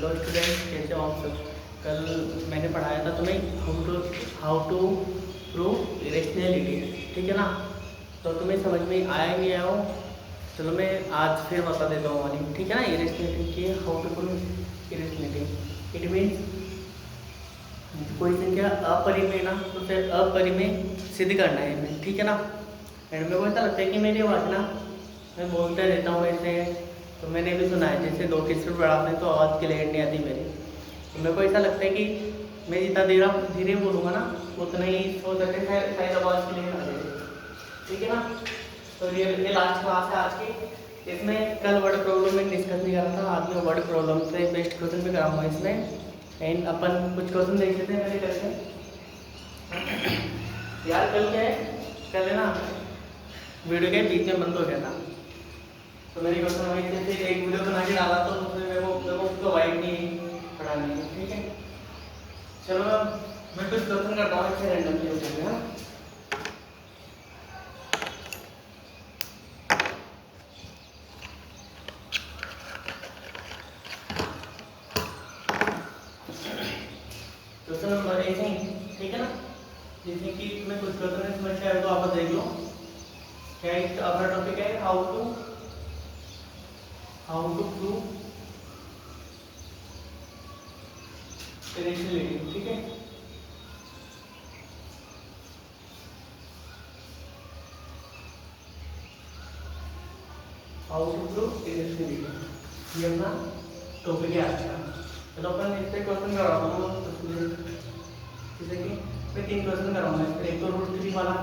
Hello student, कैसे हो आप सब। कल मैंने पढ़ाया था तुम्हें हाउ टू प्रूव इरेशनैलिटी, ठीक है ना। तो तुम्हें समझ में आया नहीं आया हो, चलो मैं आज फिर बता देता हूँ वाली, ठीक है ना। इरेशनैलिटी की how to prove irrationality, it means कोई संख्या अपरिमेय ना तो फिर अपरिमेय सिद्ध करना है इनमें, ठीक है ना। एंड मेरे को ऐसा लगता है कि मेरी आवाज़ ना मैं बोलता रहता हूँ ऐसे, तो मैंने भी सुना है जैसे 2 किस्से पढ़ाते हैं तो आवाज़ क्लियर नहीं आती मेरी। तो मेरे को ऐसा लगता है कि मैं जितना धीरे बोलूँगा ना उतना ही हो सकता है शायद आवाज़ क्लियर आ जाए, ठीक है ना। तो ये लास्ट क्लास है आज की। इसमें कल वर्ड प्रॉब्लम में डिस्कस नहीं करा था, आज मैं वर्ड प्रॉब्लम से बेस्ट क्वेश्चन भी कराऊंगा इसमें। एंड अपन कुछ क्वेश्चन देख लेते हैं मेरे करके। यार कल क्या है, कल है ना वीडियो के बीच में बंद हो गया था, तो मेरी क्वेश्चन वही थी, फिर एक वीडियो बना के डाला तो उसमें मेरे को उसको वाइट नहीं पढ़ानी है, ठीक है। चलो मैं कुछ क्वेश्चन करता हूँ इससे रैंडमली हो जाएगा। क्वेश्चन नंबर 1 है, ठीक है ना। जैसे कि तुम्हें कुछ क्वेश्चन समस्या है तो आप देख लो। क्या अपना टॉपिक है हाउ टू प्रूव इरेशनैलिटी, ठीक है। हाउ टू प्रूव इरेशनैलिटी, ये अपना टॉपिक है आज का। चलो अपन इस पे क्वेश्चन कराता हूँ, जैसे कि मैं 3 क्वेश्चन कराऊंगा इस पे। एक तो रूट 3 वाला,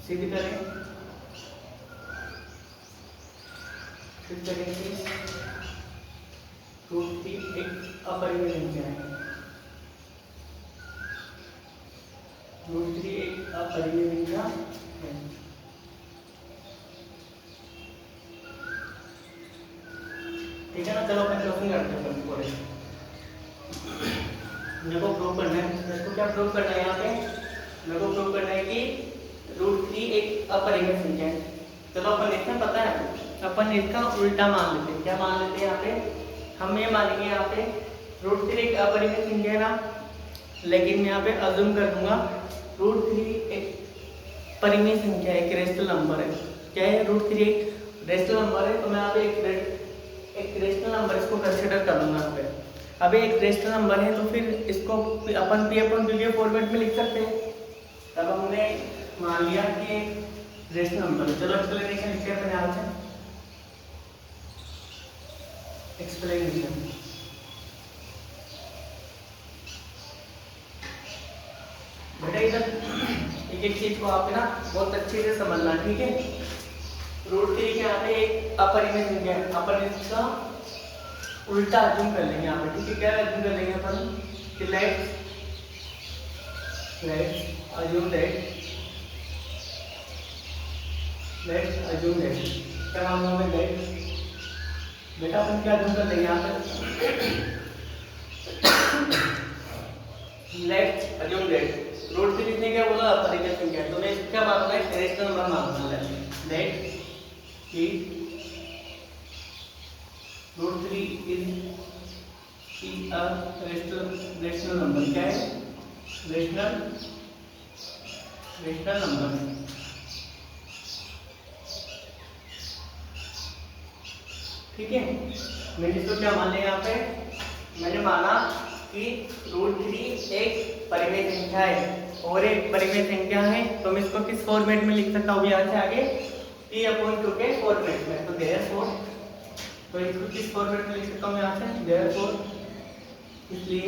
सिद्ध करें, फिर करेंगे रूट 3 एक अपरिमेय संख्या है। रूट 3 एक अपरिमेय संख्या है, ठीक है ना। चलो अपन क्वेश्चन करते हैं पूरे। मेरे को प्रूव करना है, मेरे को क्या प्रूव करना है यहाँ पे, मेरे को प्रूव करना है कि रूट 3 एक अपरिमेय संख्या है। चलो अपन इसमें पता है अपन इसका उल्टा मान लेते हैं। क्या मान लेते हैं यहाँ पे, हम ये मानेंगे यहाँ पे रूट 3 एक अपरिमेय संख्या है ना, लेकिन मैं यहाँ पे अज्यूम कर दूंगा रूट 3 एक परिमेय संख्या है, एक रेशनल नंबर है। क्या है, रूट 3 एक रेशनल नंबर है, तो मैं यहाँ पे एक रेशनल नंबर इसको कंसिडर कर लूंगा यहाँ पे। अब एक रेशनल नंबर है तो फिर इसको अपन पी अपॉन क्यू के फॉर्मेट में लिख सकते हैं। तब हमने मान लिया कि रेशनल नंबर। चलो एक्सप्लेनेशन लिखते हैं अपने यहाँ से। एक्सप्लेनेशन, बेटा इधर एक एक चीज को आप ना बहुत अच्छे से समझना, ठीक है। रूट 3 के यहाँ पे एक अपरिमेय संख्या है, अपन इसका उल्टा अज्यूम कर लेंगे यहाँ पे, ठीक है। क्या अज्यूम कर लेंगे अपन कि लेट्स अज्यूम दैट क्या मानूंगा मैं, दैट। बेटा अपन क्या अज्यूम कर लेंगे यहाँ पे, लेट्स अज्यूम दैट रूट 3 ने क्या बोला, अपरिमेय संख्या है, तो मैं क्या मानूंगा, रेशनल नंबर मानूंगा। दैट कि root 3 is a rational number. क्या है, रेशनल नंबर, ठीक है। मैंने इसको क्या मान लिया यहाँ पे, मैंने माना कि रूट 3 एक परिमेय संख्या है, और एक परिमेय संख्या है तो मैं इसको किस फॉर्मेट में लिख सकता हूँ यहाँ से आगे, p अपॉन 2 के फॉर्मेट में। तो देयरफॉर, तो इसको किस फॉर्मेट में लिख सकता हूँ यहाँ से, देयरफॉर, इसलिए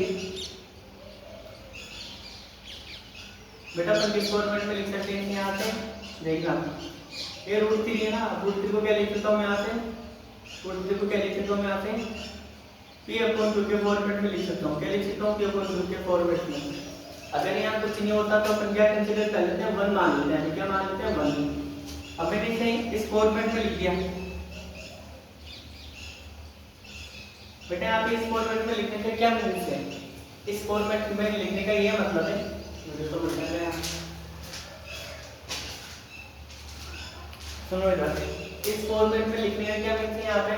बेटा अपन किस फॉर्मेट में लिख सकते हैं यहाँ से, देखना ये रूट 3 है ना, रूट 3 को क्या लिख सकता हूँ यहाँ से, रूट 3 को क्या लिख सकता हूँ यहाँ से, p अपॉन 2 के फॉर्मेट में लिख सकता हूँ। क्या लिख सकता हूँ, p अपॉन 2 के फॉर्मेट में। अगर यहाँ कुछ नहीं होता तो अपन क्या कंसीडर कर लेते हैं, 1 मान लेते हैं। क्या मान लेते हैं, 1। अब मैंने इसे इस फॉर्मेट में लिख दिया बेटा। यहाँ पे इस फॉर्मेट में लिखने का क्या मीनिंग है, इस फॉर्मेट में लिखने का ये मतलब है, मुझे तो बताया सुनो इधर, इस फॉर्मेट में लिखने का क्या मीन्स है यहाँ पे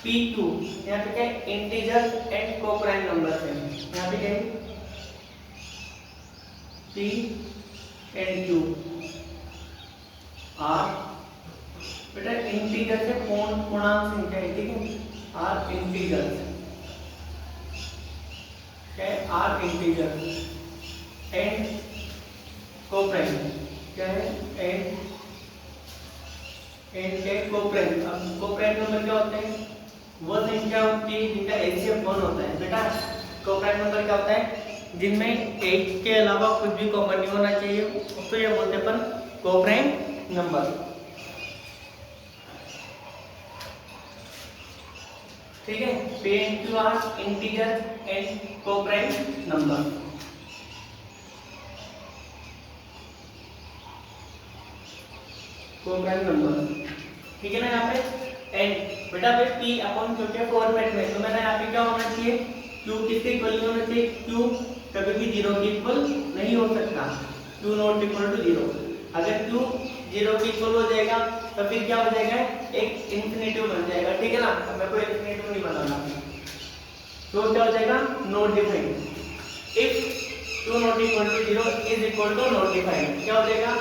P2, यहाँ पे क्या है इंटीजर एंड कोप्राइम नंबर है, यहाँ पे क्या है P एंड Q R बेटा इंटीजर से पूर्णांक संख्या है, ठीक है R इंटीजर क्या है R इंटीजर एंड कोप्राइम क्या है एंड कोप्राइम। अब कोप्राइम नंबर क्या होते हैं, वो संख्या होती है जिनका एचसीएफ 1 होता है। बेटा कोप्राइम नंबर क्या होता है, जिनमें 8 के अलावा कुछ भी कॉमन नहीं होना चाहिए, तो ये बोलते हैं अपन कोप्राइम नंबर। ठीक है, P and Q are integer and coprime number. Coprime number, ठीक है ना। यहाँ पे एंड बेटा पे P अपॉन Q के फॉर्मेट में, तो मैंने यहाँ पे क्या होना चाहिए, Q किसके इक्वल नहीं होना चाहिए, Q कभी भी 0 के इक्वल नहीं हो सकता, Q नॉट इक्वल टू 0। अगर Q 0 के इक्वल हो जाएगा तो फिर क्या हो जाएगा, एक इंफिनिटिव बन जाएगा, ठीक है ना। अब मेरे को इंफिनिटिव नहीं बनाना, तो क्या हो जाएगा not defined. If Q not equal to 0 is equal to not defined, क्या हो जाएगा,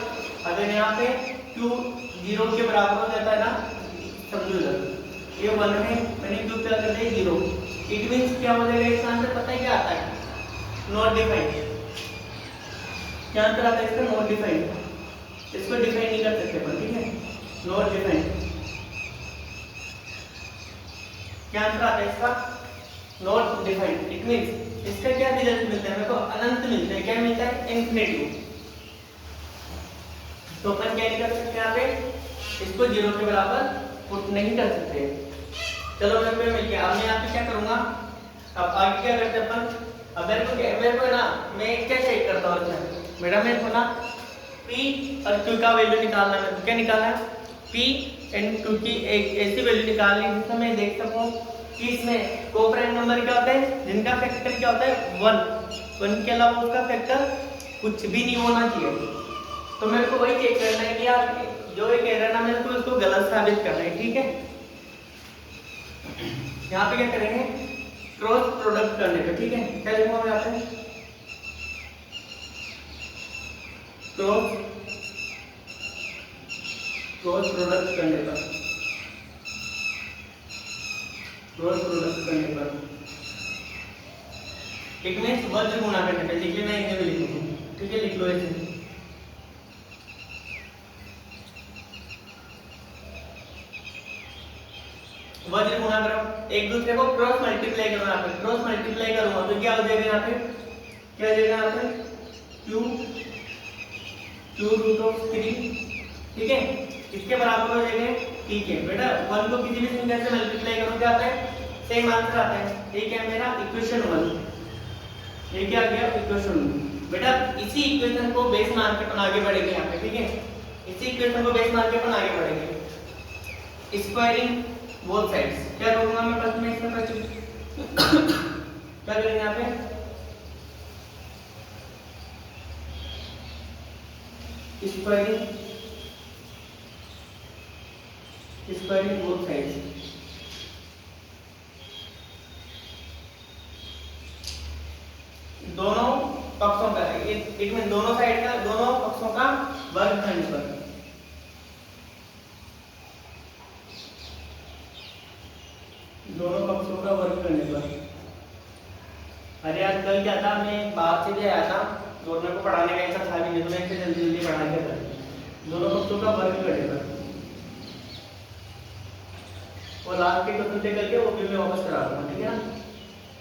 अगर यहाँ पे Q 0 के बराबर हो जाता है ना, समझो इधर ये 1 है, मैंने Q क्या कर दिया 0, इट मींस क्या हो जाएगा, इसका आंसर पता है क्या आता है, नॉट डिफाइंड। क्या आंसर आता है इसका, नॉट डिफाइंड। इसको डिफाइन नहीं कर सकते पर, ठीक है, नॉट डिफाइंड। क्या आंसर आता है इसका, नॉट डिफाइंड। इट मींस इसका क्या रिजल्ट मिलता है, मेरे को अनंत मिलता है, क्या मिलता है, इन्फिनिटी। तो अपन क्या नहीं कर सकते, यहाँ पे इसको 0 के बराबर पुट नहीं कर सकते। चलो मेरे को मिल गया। अब मैं यहाँ पे क्या करूंगा, अब आगे क्या करते अपन, अब मेरे को ना मैं क्या चेक करता हूँ, अच्छा मेरा मेरे को ना P और Q का वैल्यू निकालना है। तो क्या निकालना है, P एंड Q की एक ऐसी वैल्यू निकालनी है जिसमें मैं देख सकूं कि इसमें कोप्राइम नंबर क्या होता है, जिनका फैक्टर क्या होता है 1 के अलावा उसका फैक्टर कुछ भी नहीं होना चाहिए। तो मेरे को वही चेक करना है कि यार जो ये कह रहा है ना, मेरे को इसको गलत साबित करना है, ठीक है। यहाँ पे क्या करेंगे, क्रॉस प्रोडक्ट करने पे, ठीक है। क्या लिखूंगा मैं यहाँ पे, क्रॉस प्रोडक्ट करने पर, क्रॉस प्रोडक्ट करने पर एक में वज्र गुणा करने पे, लिख लेना इसे भी लिखूंगा, ठीक है, लिख लो इसे। वज्र गुणा करो, एक दूसरे को क्रॉस मल्टीप्लाई करो, यहाँ पे क्रॉस मल्टीप्लाई करूंगा तो क्या हो जाएगा, यहाँ पे क्या हो जाएगा, यहाँ पे Q रूट ऑफ 3, ठीक है, इसके बराबर हो जाएगा, ठीक है। बेटा 1 को किसी भी संख्या से मल्टीप्लाई करो क्या आता है, सेम आंसर आता है। ये क्या है मेरा इक्वेशन 1, ये क्या आ गया इक्वेशन 1। बेटा इसी इक्वेशन को बेस मान के अपन आगे बढ़ेंगे यहाँ पे, ठीक है, इसी इक्वेशन को बेस मान के अपन आगे बढ़ेंगे। स्क्वायरिंग बोथ साइड्स, क्या करूंगा मैं फर्स्ट में, इसमें क्या करेंगे यहाँ पे, स्क्वायरिंग बोथ साइड्स। दोनों पक्षों का, एक में दोनों साइड का, दोनों पक्षों का वर्ग करने पर, दोनों पक्षों का वर्ग करने पर। अरे यार कल क्या था, मैं बाहर से भी आया था और मेरे को पढ़ाने का ऐसा था भी नहीं, तो मैं इसे जल्दी जल्दी पढ़ा के था, दोनों पक्षों का वर्ग करने पर। और लास्ट के क्वेश्चन से करके वो भी मैं वापस करा दूंगा, ठीक है ना।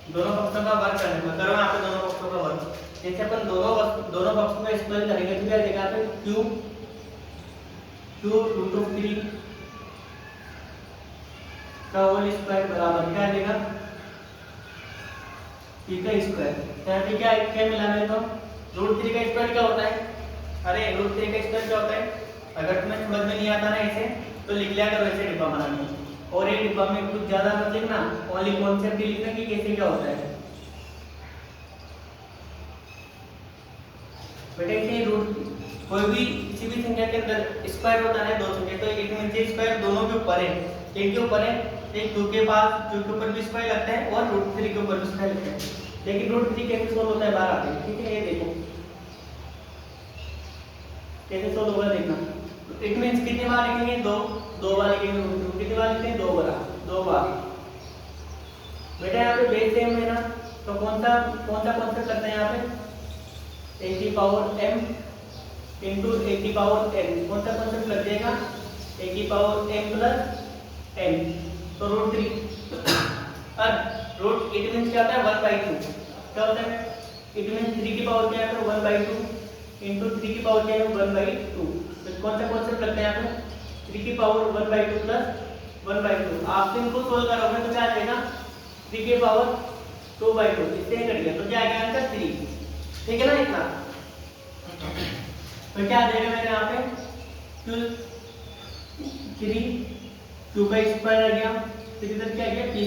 दोनों पक्षों का वर्ग करने पर करो यहाँ पे, दोनों पक्षों का वर्ग, जैसे अपन दोनों पक्षों का स्क्वायर करेंगे तो क्या देगा, Q रूट ऑफ 3 का होल स्क्वायर बराबर क्या देगा, P का स्क्वायर। यहाँ पे क्या मिला मेरे को, रूट 3 का स्क्वायर क्या होता है, अरे रूट 3 का स्क्वायर क्या होता है, अगर तुम्हें समझ में नहीं आता ना इसे तो लिख लिया करो ऐसे डिब्बा बनाने, और एक डिब्बा में कुछ ज्यादा मत लिखना, ओनली कॉन्सेप्ट ही लिखना कि कैसे क्या होता है। बेटा इसे रूट कोई भी किसी भी संख्या के अंदर स्क्वायर होता है दो संख्या, तो एक में स्क्वायर दोनों के ऊपर है, एक के ऊपर है, एक 2 के पास 2 के ऊपर भी स्क्वायर लगता है और √3 के ऊपर भी स्क्वायर लगता है। लेकिन √3 कैसे सोल्व होता है बाहर आते हैं, ठीक है, ये देखो कैसे सोल्व होगा देखना। इट मींस कितने बार लिखेंगे, दो बार लिखेंगे, कितने बार लिखते हैं, दो बार। बेटा यहाँ पे बेस सेम है ना, तो कौन सा कॉन्सेप्ट लगता है यहाँ पे, a की पावर m इंटू a की पावर n, कौन सा कॉन्सेप्ट लग जाएगा, a की पावर m प्लस n, तो √3 और रूट इट मींस क्या होता है 1/2, क्या होता है, इट मींस 3 की पावर क्या है तो 1/2 इंटू 3 की पावर क्या है 1/2, तो कौन सा कॉन्सेप्ट लगता है यहाँ पे, 3 की पावर 1/2 प्लस 1/2। आप इनको सोल्व करोगे तो क्या आ जाएगा, 3 की पावर 2/2, इससे कट गया तो क्या आएगा आंसर 3, ठीक है ना इतना। तो क्या आ जाएगा मेरे यहाँ पे 3 का स्क्वायर आ गया, फिर इधर क्या आ गया p²।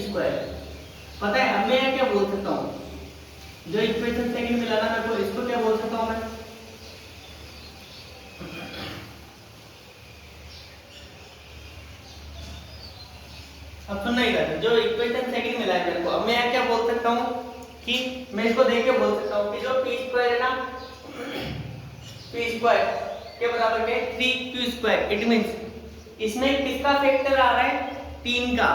पता है अब मैं क्या बोल सकता हूँ, जो इक्वेशन सेकंड मिला ना मेरे को, इसको क्या बोल सकता हूँ मैं, अब सुनना इधर, जो इक्वेशन सेकंड मिला है मेरे को, अब मैं क्या बोल सकता हूँ कि मैं इसको देख के बोल सकता हूँ कि जो p² है ना, p² के बराबर है 3q²। इट मींस इसमें किसका फैक्टर आ रहा है, 3 का,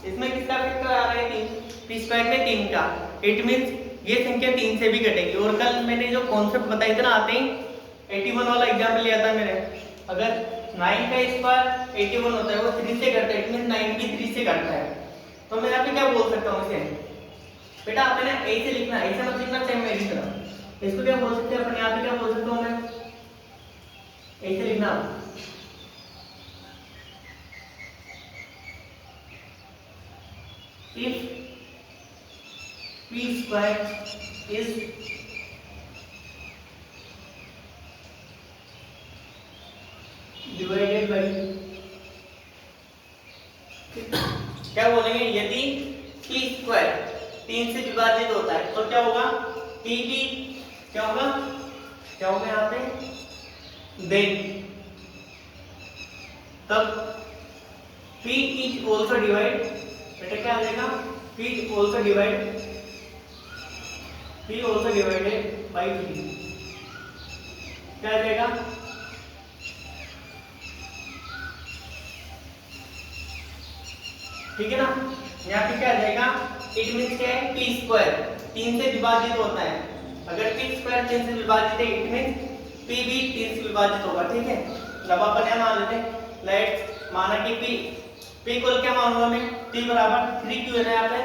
इसमें किसका फैक्टर आ रहा है 3, p² में 3 का। इट मींस ये संख्या 3 से भी घटेगी। और कल मैंने जो कॉन्सेप्ट बताया था ना आते ही 81 वाला एग्जांपल लिया था मैंने, अगर 9 का स्क्वायर 81 होता है वो 3 से घटता है, इट मींस 9 भी 3 से घटता है। तो मैं यहाँ पे क्या बोल सकता हूँ इसे, बेटा आपने ऐसे लिखना, ऐसे मत लिखना सेम मेरी तरह, इसको क्या बोल सकते हैं अपन, यहाँ पे क्या बोल सकता हूँ मैं, ऐसे लिखना, if p² is divided by, क्या बोलेंगे, यदि p² 3 से विभाजित होता है तो क्या होगा, p भी क्या होगा यहाँ पे देन, तब p is also divide, बेटा क्या आ जाएगा, p also divided by 3, क्या आ जाएगा, ठीक है ना। यहाँ पे क्या आ जाएगा, इट मींस क्या है, p² 3 से विभाजित होता है, अगर p² 3 से विभाजित है इट मींस p भी 3 से विभाजित होगा, ठीक है। अब अपन यह मान लेते हैं, लेट्स माना कि p को क्या मानूंगा मैं, p बराबर 3q है ना, यहाँ पे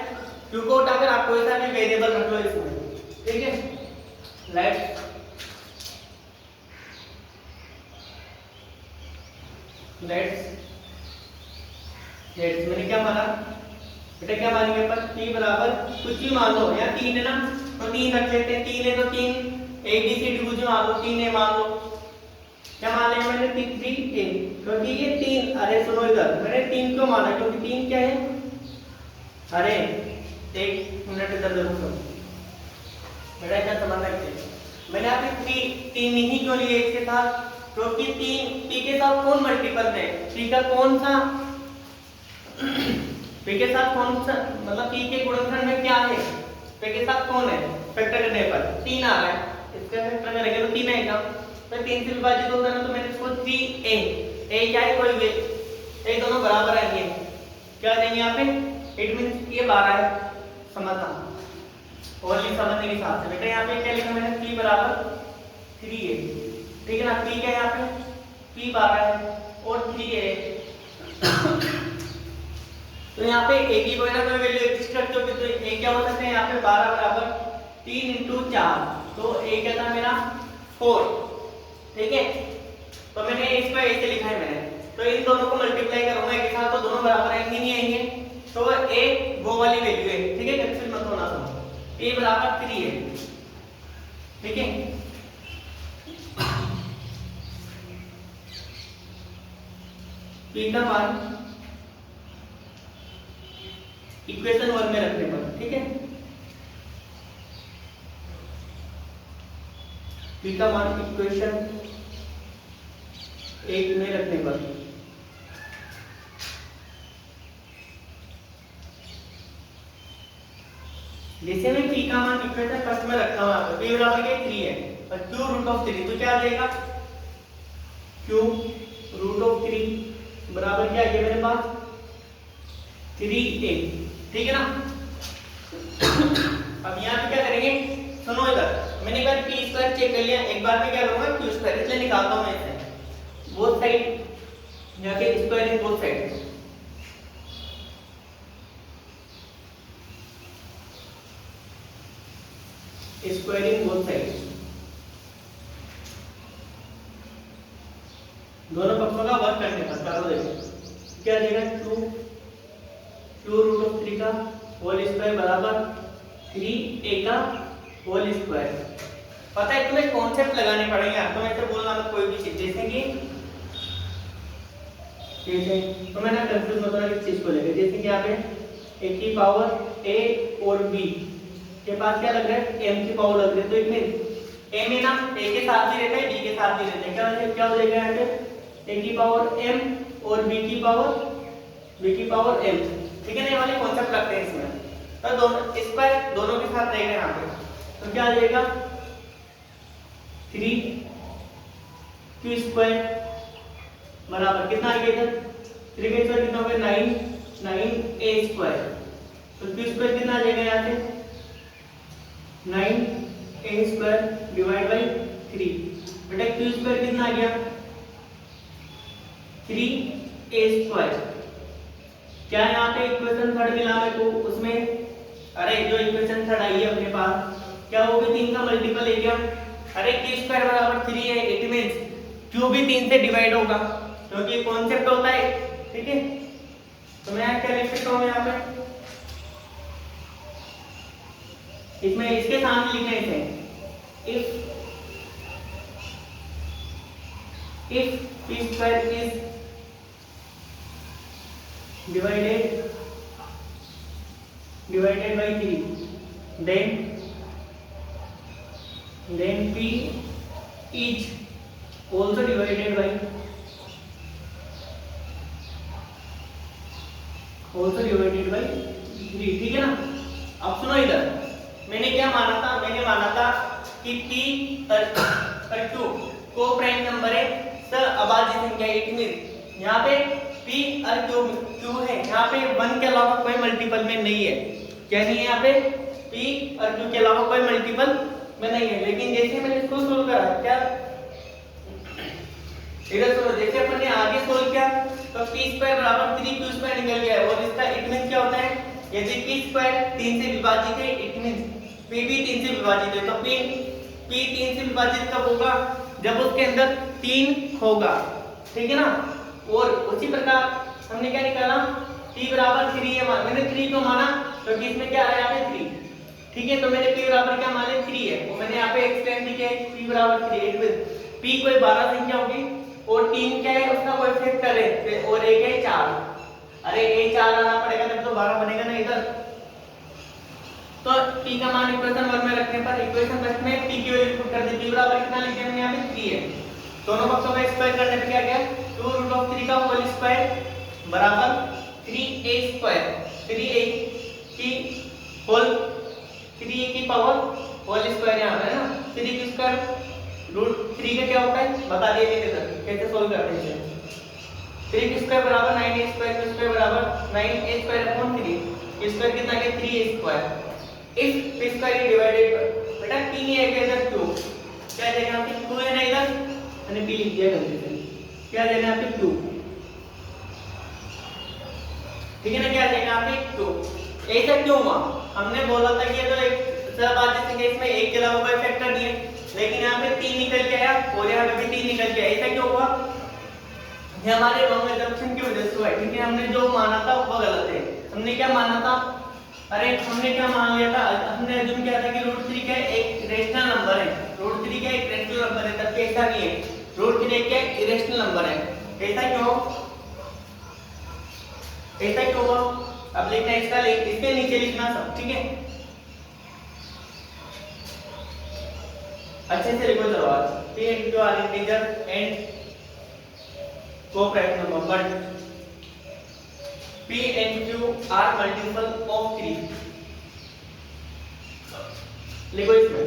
q को उठाकर आप कोई सा भी वेरिएबल रख लो इसमें, ठीक है। लेट्स मैंने क्या माना, बेटा क्या मानेंगे अपन, p बराबर कुछ भी मान लो, यहाँ 3 है ना तो 3 रख लेते हैं, 3 है तो 3 ABCD कुछ मान लो, 3 है मान लो, क्या मान लिया मैंने 3A, क्योंकि ये 3, अरे सुनो इधर, मैंने 3 क्यों माना, क्योंकि 3 क्या है, अरे एक मिनट इधर देखो बेटा, क्या समझ रखते, मैंने यहाँ पे 3 ही क्यों लिए इसके साथ, क्योंकि 3 p के साथ कौन मल्टीपल है, p का कौन सा, p के साथ कौन सा, मतलब p के गुणनखंड में क्या है, p के साथ कौन है, फैक्टर करने पर 3 आ रहा है, इसका फैक्टर करेंगे तो 3 आएगा, तो 3 से विभाजित होता है ना, तो मैंने इसको 3a, a क्या है, कोई भी a दोनों बराबर आएंगे, क्या आ जाएंगे यहाँ पे, इट मींस ये 12 है, समझना ओनली समझने के हिसाब से। बेटा यहाँ पे क्या लिखा मैंने, p बराबर 3a, ठीक है ना, p क्या है यहाँ पे, p 12 है और 3a, तो यहाँ पे a की कोई ना कोई वैल्यू एग्जिस्ट करती होगी, तो a क्या हो सकता है यहाँ पे 12 बराबर 3 × 4, तो a क्या था मेरा 4, ठीक है। तो मैंने इसको ऐसे लिखा है मैंने, तो इन दोनों को मल्टीप्लाई करूंगा एक साथ तो दोनों बराबर आएंगे नहीं आएंगे, तो a वो वाली वैल्यू है, ठीक है, कंफ्यूज मत होना, तो a बराबर 3 है, ठीक है। p का मान इक्वेशन 1 में रखने पर, ठीक है, p का मान इक्वेशन 1 में रखने पर जैसे मैं p का मान इक्वेशन फर्स्ट में रखा हूं, यहाँ पे p बराबर क्या 3 है और q रूट ऑफ 3, तो क्या आ जाएगा q रूट ऑफ 3 बराबर क्या आ गया मेरे पास 3a, ठीक है ना। अब यहाँ पे क्या करेंगे, सुनो इधर, मैंने एक बार p स्क्वायर चेक कर लिया, एक बार मैं क्या करूंगा q स्क्वायर, इसलिए निकालता हूं मैं इसे बोथ साइड, यहाँ के square in both side, squaring both side, दोनों पक्षों का वर्क करने पर करो, देखो क्या देगा टू रूट ऑफ 3 का होल स्क्वायर बराबर 3a का होल स्क्वायर। पता है तुम्हें कॉन्सेप्ट लगाने पड़ेंगे, तो मैं तो बोलना मत कोई भी चीज, जैसे कि तो मैं ना कंफ्यूज मत होना इस चीज को लेकर, जैसे कि यहाँ पे a की पावर a और b के पास क्या लग रहा है m की पावर लग रही है, तो इसमें a में ना a के साथ ही रहता है b के साथ ही रहता है, क्या हो जाएगा यहाँ पे a की पावर m और b की पावर m, ठीक है ना। ये वाले कॉन्सेप्ट लगते हैं इसमें, तो दोनों स्क्वायर दोनों के साथ रहेगा यहाँ पे, तो क्या आ जाएगा 3q स्क्वायर बराबर कितना आ गया इधर 3 का स्क्वायर कितना हो गया 9a स्क्वायर, तो q स्क्वायर कितना आ जाएगा यहाँ से 9a स्क्वायर डिवाइड बाई 3, बेटा q स्क्वायर कितना आ गया 3a स्क्वायर। क्या यहाँ पे इक्वेशन थर्ड मिला मेरे को उसमें, अरे जो इक्वेशन थर्ड आई है अपने पास, क्या वो भी 3 का मल्टीपल है क्या, अरे q स्क्वायर बराबर 3 है, इट मींस q भी 3 से डिवाइड होगा, क्योंकि कॉन्सेप्ट होता है, ठीक है। तो मैं क्या लिख सकता हूँ यहाँ पे, इसमें इसके सामने लिखना है इसे, if p square is divided by 3, then p is also divided by 3, ठीक है ना। अब सुनो इधर, मैंने क्या माना था, मैंने माना था कि p और q को प्राइम नंबर है, अभाज्य संख्या, इट मींस यहाँ पे p और q है, यहाँ पे 1 के अलावा कोई मल्टीपल में नहीं है, क्या नहीं है यहाँ पे p और q के अलावा कोई मल्टीपल में नहीं है। लेकिन जैसे मैंने इसको सोल्व करा, क्या इधर सुनो, जैसे अपन ने आगे सोल्व किया तो p स्क्वायर बराबर 3q स्क्वायर निकल गया है, और इसका इट मींस क्या होता है, यदि p स्क्वायर 3 से विभाजित है, इट मींस p भी 3 से विभाजित है, तो p 3 से विभाजित कब होगा, जब उसके अंदर 3 होगा, ठीक है ना। और उसी प्रकार हमने क्या निकाला, p बराबर 3 है, मैंने 3 को माना क्योंकि इसमें क्या आ रहा है 3, ठीक है, तो मैंने p बराबर क्या माने 3 है, और मैंने यहाँ पे एक्सटेंड भी किया है p बराबर 3, इट मींस p कोई 12 संख्या होगी और 3 क्या है उसका कोएफिशिएंट है, और एक है 4, अरे a 4 आना पड़ेगा तब तो 12 बनेगा ना इधर। तो p का मान इक्वेशन 1 में रखने पर इक्वेशन फर्स्ट में p की वैल्यू पुट कर दी, p बराबर कितना लिख दिया मैंने यहाँ पे 3 है, दोनों पक्षों का स्क्वायर करने पे क्या गया 2 रूट ऑफ 3 का होल स्क्वायर बराबर 3a स्क्वायर, 3a की होल 3a की पावर होल स्क्वायर यहाँ पे है ना, 3 की स्क्वायर रूट 3 का क्या होता है बता दिए थे इधर, कैसे सोल्व करते हैं इसे, 3 की स्क्वायर बराबर 9a स्क्वायर, की स्क्वायर बराबर 9a स्क्वायर अपॉन 3, स्क्वायर कितना गया 3a square. If p square is divided by, बेटा p नहीं है इधर q, क्या देगा यहाँ पे q है ना, इधर मैंने p लिख दिया गलती से, क्या देगा यहाँ पे q, ठीक है ना, क्या देगा यहाँ पे q। ऐसा क्यों हुआ, हमने बोला था कि अगर एक सहभाज्य संख्या इसमें एक के अलावा कोई फैक्टर नहीं है, लेकिन यहाँ पे 3 निकल के आया और यहाँ पे भी 3 निकल के आया, ऐसा क्यों हुआ, ये हमारे रॉन्ग असम्पशन की वजह से हुआ है, क्योंकि हमने जो माना था वो गलत है। हमने क्या माना था, अरे हमने क्या मान लिया था, हमने अज्यूम किया था कि √3 क्या एक रेशनल नंबर है, √3 क्या एक रेशनल नंबर है, तब ऐसा नहीं है, √3 क्या इरेशनल नंबर है, ऐसा क्यों, ऐसा क्यों हुआ। अब लिखना इसका इसके नीचे लिखना सब, ठीक है, अच्छे से लिखो। चलो आज p integer and co-prime number, but P and Q are multiple of 3. लिखो इसमें,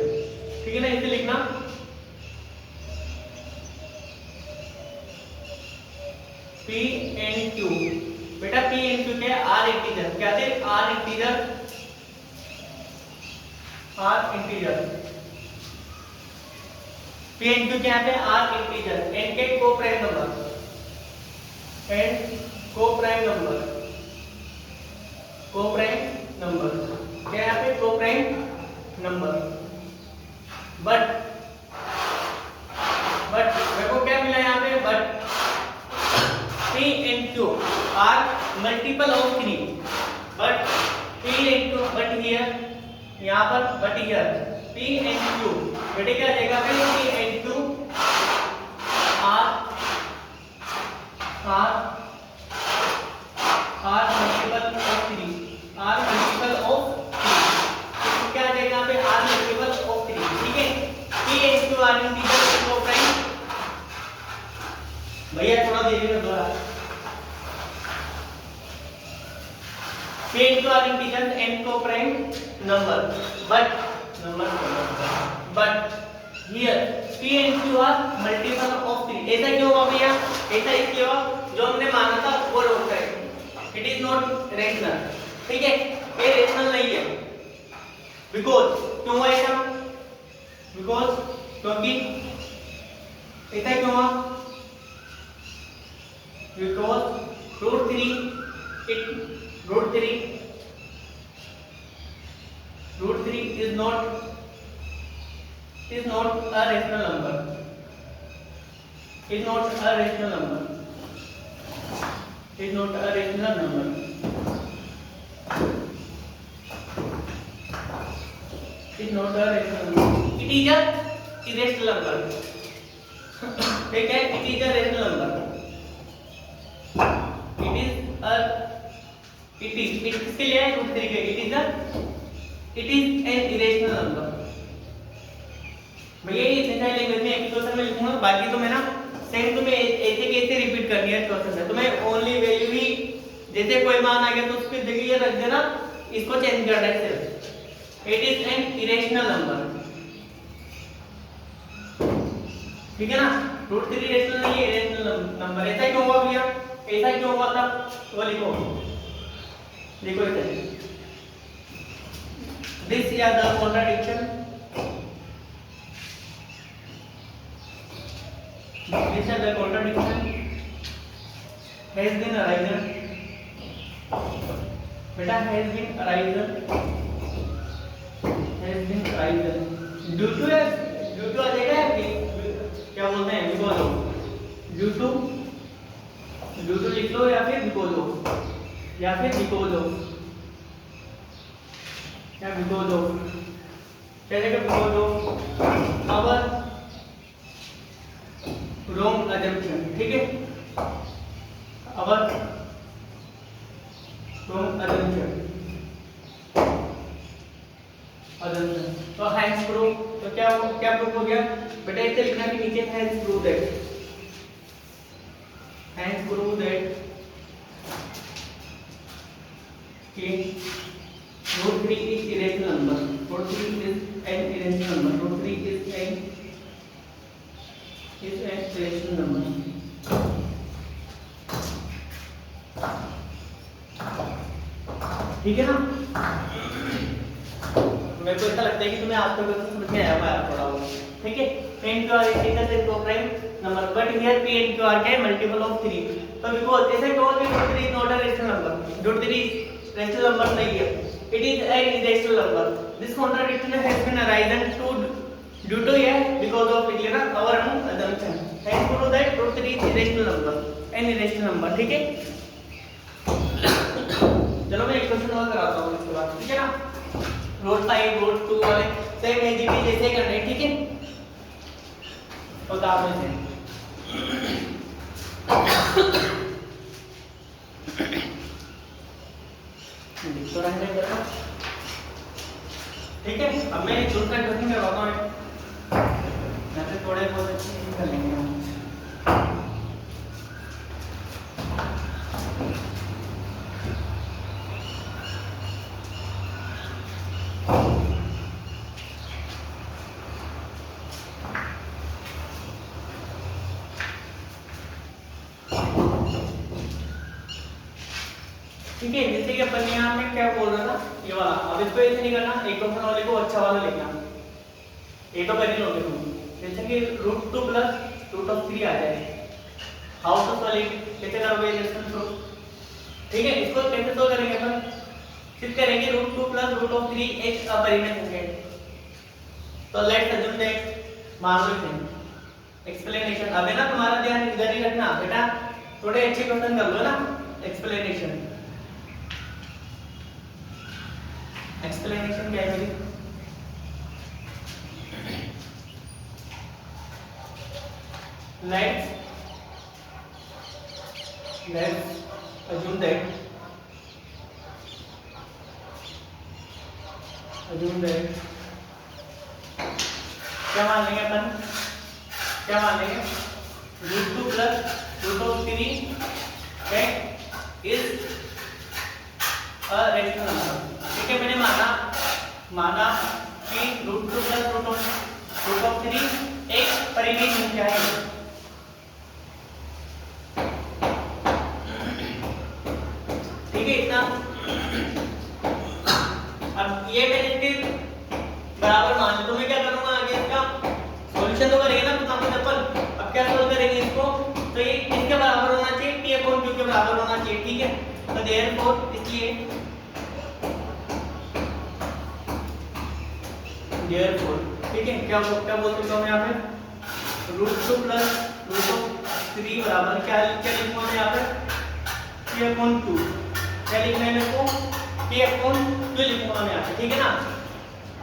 ठीक है ना, इसे लिखना P and Q. बेटा P and Q क्या है? R integer. क्या थे? R integer. R integer. P and Q क्या है? R integer. N के को प्राइम नंबर. N को प्राइम नंबर. को प्राइम नंबर. क्या है यहाँ पे? को प्राइम नंबर. बट मेरे को क्या मिला यहाँ पे? But P and Q are multiple of 3. But P and Q, but here, यहाँ पर but here P and Q, बेटे क्या देगा फिर? P and Q are multiple of 3. Are multiple of 3. तो क्या देगा यहाँ पे? Are multiple of 3. ठीक है? P and Q are integer को प्राइम. भैया थोड़ा देरी में दोहरा. P and Q are integers and co-prime number, but here P and Q are multiple of 3. ऐसा क्यों हुआ भैया? ऐसा इसलिए हुआ जो हमने माना था वो रोक है. It is not rational. ठीक है? ये रेशनल नहीं है. Because क्यों हुआ ऐसा? Because क्योंकि ऐसा क्यों हुआ? Because root 3 is not a rational number. Is not a rational number. Is not a rational number. Is not a rational number. It is a irrational number. ठीक है? It is a rational number. It किसके लिए है? Root 3 के. It is an irrational number. भैया ये इतने सारे लैंग्वेज में एक क्वेश्चन में लिखूंगा, बाकी तो मैं ना सेम तुम्हें ऐसे कैसे रिपीट करनी है क्वेश्चन में. तुम्हें ओनली वैल्यू ही, जैसे कोई मान आ गया तो उसकी जगह ये रख देना, इसको चेंज करना है सिर्फ. It is an irrational number. ठीक है ना? रूट 3 रेशनल नहीं है, इरेशनल नंबर. ऐसा क्यों हुआ भैया? ऐसा क्यों हुआ था? वो लिखो इसे. This is the contradiction. This is the contradiction has been arisen. बेटा has been arisen. Due to आ जाएगा क्या बोलते हैं? because of. due to लिख लो या फिर because of. या फिर because of. क्या because of? चलेगा because of our wrong assumption. ठीक है? our wrong assumption. तो hence proof. तो क्या प्रूफ हो गया बेटा? इसे लिखना कि नीचे hence proof that. hence proof that कि root 3 is irrational number. root 3 is an irrational number. root 3 is an irrational number. ठीक है ना? मेरे को ऐसा लगता है कि तुम्हें आज तक समझ में आया होगा थोड़ा बहुत. ठीक है? P and Q are integers and co-prime number, but here P and Q are क्या? multiple of 3. तो because ऐसे क्यों कि root 3 is not a rational number. root 3 rational number नहीं है. It is an irrational number. This contradiction has been arisen due to because of our assumption. Hence prove that root 3 is irrational number. An irrational number. ठीक है? चलो मैं एक question और कराता हूँ इसके बाद. ठीक है ना? रूट 5 रूट 2 वाले सेम एजीटी जैसे करने. ठीक है? बता मुझे. तो रहने देता. ठीक है? अब मैं दूसरा क्वेश्चन करवाता हूँ. यहाँ पे थोड़े बहुत अच्छे कर लेंगे हम. ठीक है। जैसे कि अपन यहाँ पे क्या बोल रहा था, ये वाला, अब इसको ऐसे नहीं करना, एक क्वेश्चन वाले को अच्छा वाला लिखना, ये तो कर ही लोगे तुम। जैसे कि √2 + √3 आ जाए, हाउ टू सॉल्व इट, कैसे करोगे इक्वेशन प्रूफ, ठीक है। इसको कैसे सोल्व करेंगे अपन, सिर्फ करेंगे √2 + √3 एक अपरिमेय संख्या है। तो लेट्स अज्यूम दैट, मान लो इसे एक्सप्लेनेशन, अब है ना तुम्हारा ध्यान इधर ही रखना बेटा, थोड़े अच्छे क्वेश्चन कर लो ना। एक्सप्लेनेशन, एक्सप्लेनेशन क्या है मेरी, let's assume that क्या मान लेंगे अपन, क्या मान लेंगे, √2 + √3 इज अ रेशनल नंबर, ठीक है। मैंने माना कि √2 + √3 एक परिमेय संख्या है, ठीक है इतना। अब ये मैंने इसके बराबर मान लिया, तो मैं क्या करूंगा आगे, इसका सॉल्यूशन तो करेंगे ना कुछ ना कुछ अपन। अब क्या सोल्व करेंगे इसको, तो ये किसके बराबर होना चाहिए, P/Q के बराबर होना चाहिए, ठीक है। तो देयरफॉर इसलिए ठीक है, क्या बोल सकता हूँ यहाँ पे, √2 + √3 बराबर क्या लिखूंगा मैं यहाँ पे, P/Q, क्या लिखना है मेरे को, P/Q लिखूंगा मैं यहाँ पे, ठीक है ना।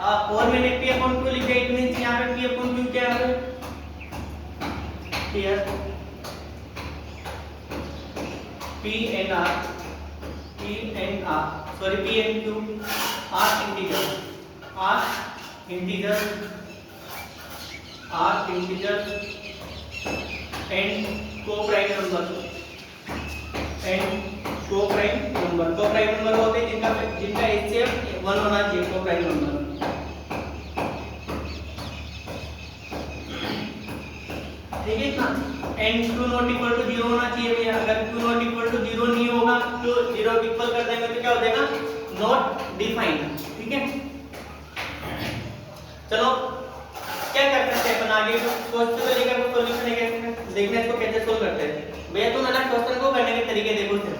और मैंने P/Q लिख दिया, इट मींस यहाँ पे P/Q क्या है, PNR, sorry PNQ, R integer and co-prime number, co-prime number होते हैं जिनका HCF 1 होना चाहिए, को-प्राइम नंबर, ठीक है ना। And Q not equal to 0 होना चाहिए भैया, अगर Q नॉट इक्वल टू 0 नहीं होगा तो 0 इक्वल कर देंगे तो क्या हो जाएगा, नॉट डिफाइंड, ठीक है। चलो क्या कर सकते हैं अपन आगे, क्वेश्चन को लेकर कोई सॉल्यूशन है क्या, देखना इसको कैसे सोल्व करते हैं भैया। तुम ना क्वेश्चन को करने के तरीके देखो सिर्फ,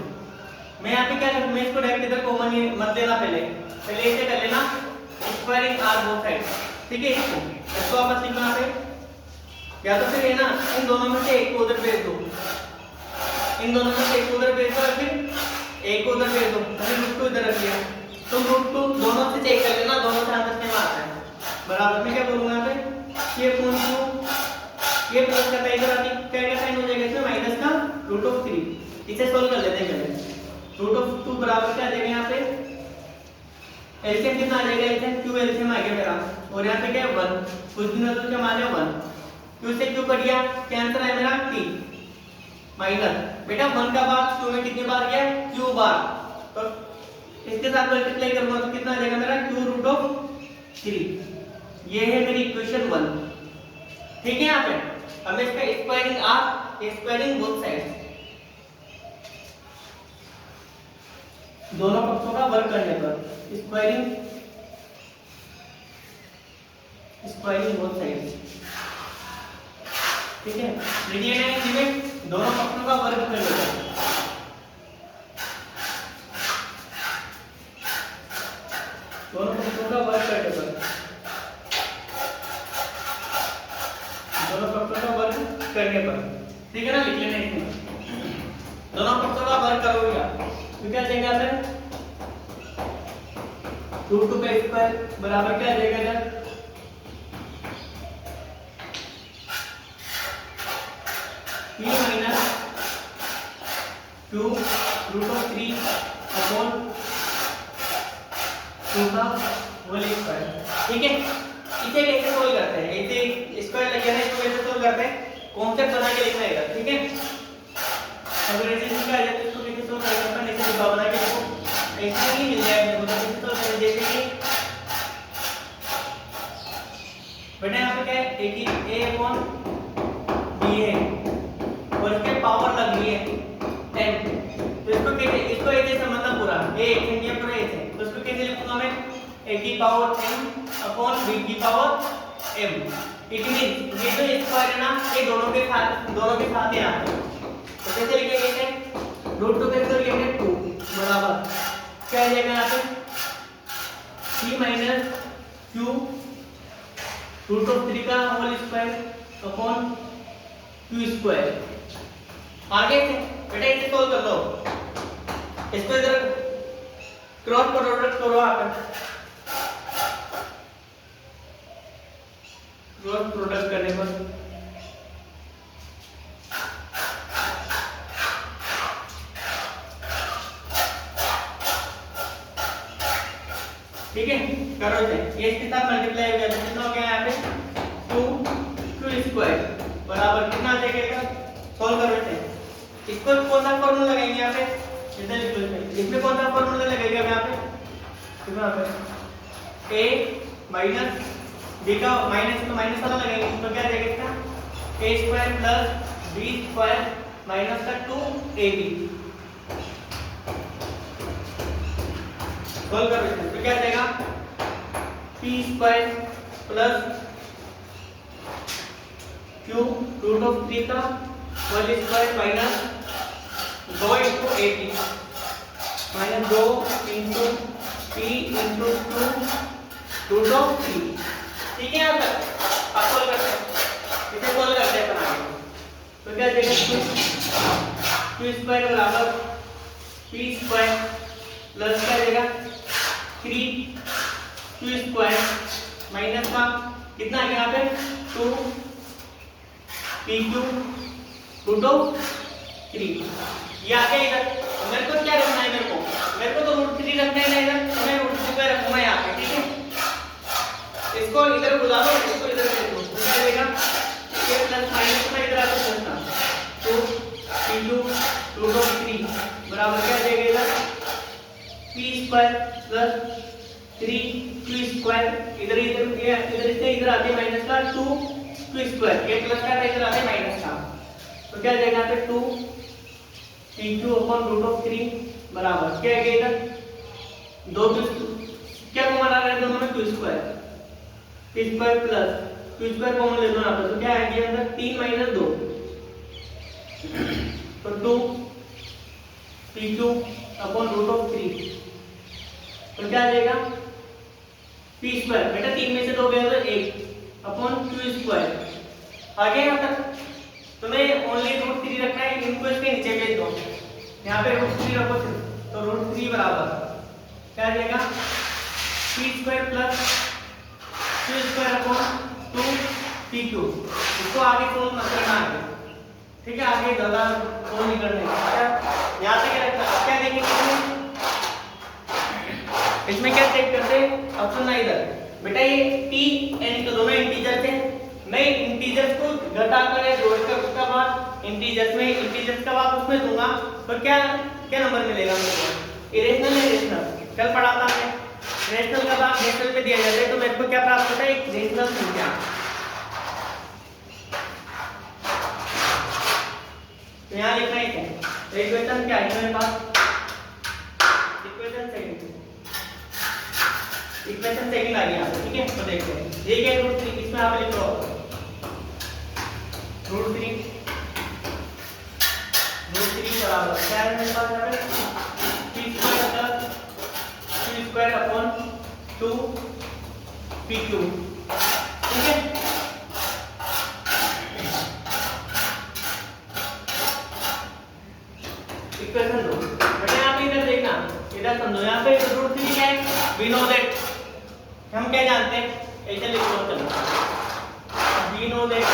मैं यहाँ पे क्या करूँ, मैं इसको डायरेक्ट इधर कॉमन मत लेना, पहले इसे कर लेना, स्क्वायरिंग आर बोथ साइड, ठीक है। इसको वापस लिखना पे, या तो फिर है ना इन दोनों में से एक को उधर भेज दो, इन दोनों में से एक को उधर भेज दो, फिर एक को उधर भेज दो, मैंने √2 इधर रख दिया, तुम √2 दोनों से चेक कर लेना, दोनों से आंसर सेम आता है। बराबर में क्या बोलूंगा यहाँ पे, ये प्लस का इधर आती क्या क्या साइन हो जाएगा, इसमें माइनस का √3, इसे सोल्व कर लेते हैं पहले। √2 बराबर क्या आ जाएगा यहाँ पे, एलसीएम कितना आ जाएगा, Q एलसीएम आ गया मेरा, और यहाँ पे क्या है 1, कुछ दिनों तो क्या मान लिया 1, Q से Q कट गया, क्या आंसर है मेरा T माइनस, बेटा 1 का भाग Q में कितनी बार गया, Q बार, तो इसके साथ मल्टीप्लाई करूंगा तो कितना आ जाएगा मेरा Q√3, ये है मेरी इक्वेशन 1, ठीक है। यहाँ पे अब मैं इसका स्क्वायरिंग बोथ साइड्स, दोनों पक्षों का वर्ग करने पर स्क्वायरिंग बोथ साइड्स, ठीक है। लिखिए ना इसमें दोनों पक्षों का वर्ग करने पर, दोनों पक्षों का वर्ग करने पर, दोनों पक्षों का वर्ग करने पर, ठीक है ना। लिख लेना इसमें दोनों पक्षों का वर्ग करोगे तो क्या जाएगा सर, √2 का स्क्वायर बराबर क्या जाएगा इधर, P माइनस Q√3 अपॉन 2 का होल स्क्वायर, ठीक है। इसे कैसे सोल्व करते हैं, इसे स्क्वायर लगे ना, इसको कैसे सोल्व करते हैं, कॉन्सेप्ट बना के लिखना है, ठीक है। अगर ऐसे लिखा है तो इसको कैसे सोल्व करेंगे अपन, ऐसे लिखा बना के इसको ऐसे ही मिल जाएगा मुझे, कैसे सोल्व करेंगे, जैसे कि बेटा यहाँ पे क्या है, A/B है और इसके पावर लग रही है 10, तो इसको कैसे, इसको ऐसे समझना पूरा, पूरा a x है, पूरा x है, तो उसको कैसे लिखूंगा मैं a की पावर m अपॉन b की पावर m। इट मींस ये जो स्क्वायर है ना, ये दोनों के साथ ही आते हैं, तो कैसे लिखेंगे इसे, रूट 2 कैसे लिखेंगे 2 बराबर क्या आ जाएगा यहाँ पे c minus q root of 3 का whole square upon q square. आगे बेटा इसे सोल्व कर लो, इसको इधर क्रॉस प्रोडक्ट करो, आप क्रॉस प्रोडक्ट करने पर ठीक है, करो इसे, ये इसके साथ मल्टीप्लाई हो गया तो कितना हो गया यहाँ पे 2q स्क्वायर बराबर कितना आ जाएगा, सोल्व करो इसे। इसको कौन सा फार्मूला लगाएंगे यहाँ पे, इधर लिख लो, इसमें कौन सा फार्मूला लगेगा यहाँ पे a माइनस b का माइनस तो माइनस वाला लगेंगे, तो क्या जाएगा इसका a square plus b square minus का 2ab सोल्व करो इसे, तो क्या जाएगा p square plus q root of 3 का whole square minus 2 into A T minus 2 into P into 2 root of 3। ठीक है, यहाँ तक आप सोल्व करते हैं, इसे सोल्व करते हैं बना के, तो क्या देगा q स्क्वायर बराबर p स्क्वायर प्लस क्या देगा 3q स्क्वायर माइनस का कितना आ गया यहाँ पे 2 pq रूट ऑफ 3। ये आ गया इधर, मेरे को क्या रखना है, मेरे को तो रूट 3 रखना है ना इधर, तो मैं रूट 3 पे रखूंगा यहाँ पे, ठीक है। इसको इधर बुला दो, इसको इधर भेज दो, तो क्या देगा ये प्लस माइनस में इधर आके प्लस था 2 pq रूट ऑफ 3 बराबर क्या देगा इधर p square plus 3q square, इधर से इधर आते माइनस का 2q स्क्वायर, ये प्लस का इधर आते माइनस का, तो क्या जाएगा पे 2 pq अपॉन रूट ऑफ 3 बराबर क्या है इधर 2 क्या कॉमन आ रहा है दोनों में q square plus q square common ले लो ना, तो क्या आएगा अंदर 3 माइनस 2 तो 2 pq अपॉन रूट ऑफ 3, तो क्या आ जाएगा p स्क्वायर, बेटा 3 में से 2 गया तो 1 अपॉन q स्क्वायर। आगे यहाँ तक तुम्हें ओनली रूट 3 रखना है, इनको इसके नीचे भेज दो, यहाँ पे रूट 3 रखो, तो रूट 3 बराबर क्या आ जाएगा p square plus q square upon 2 pq। इसको आगे सोल्व मत करना आगे, ठीक है, आगे ज्यादा सोल्व नहीं करने का, यहाँ तक रखना। क्या देखेंगे इसमें क्या चेक करते हैं, ऑप्शन ना इधर बेटा ये p n तो दोनों इंटीजर थे, मैं इंटीजर्स को घटाकर या जोड़कर उसका बाद इंटीजर्स में इंटीजर्स का बाद उसमें दूंगा, तो क्या क्या नंबर मिलेगा मेरे को, इरेशनल है रेशनल, कल पढ़ा था हमने, रेशनल का भाग रेशनल पे दिया जाता है, तो मेरे को क्या प्राप्त होता है एक रेशनल संख्या। तो यहाँ लिखना है क्या इक्वेशन क्या है मेरे पास, इक्वेशन सेकंड आ गया, ठीक है, तो देखते हैं ये क्या रूट 3, इसमें आप लिख लो रूट 3 बराबर क्या है मेरे पास यहाँ पे p square plus q square upon 2 pq, ठीक है। इक्वेशन दो बेटा, यहाँ पे इधर देखना, इधर समझो, यहाँ पे रूट 3 क्या है, we know that, हम क्या जानते हैं, ऐसे लिख लो, चलो we know that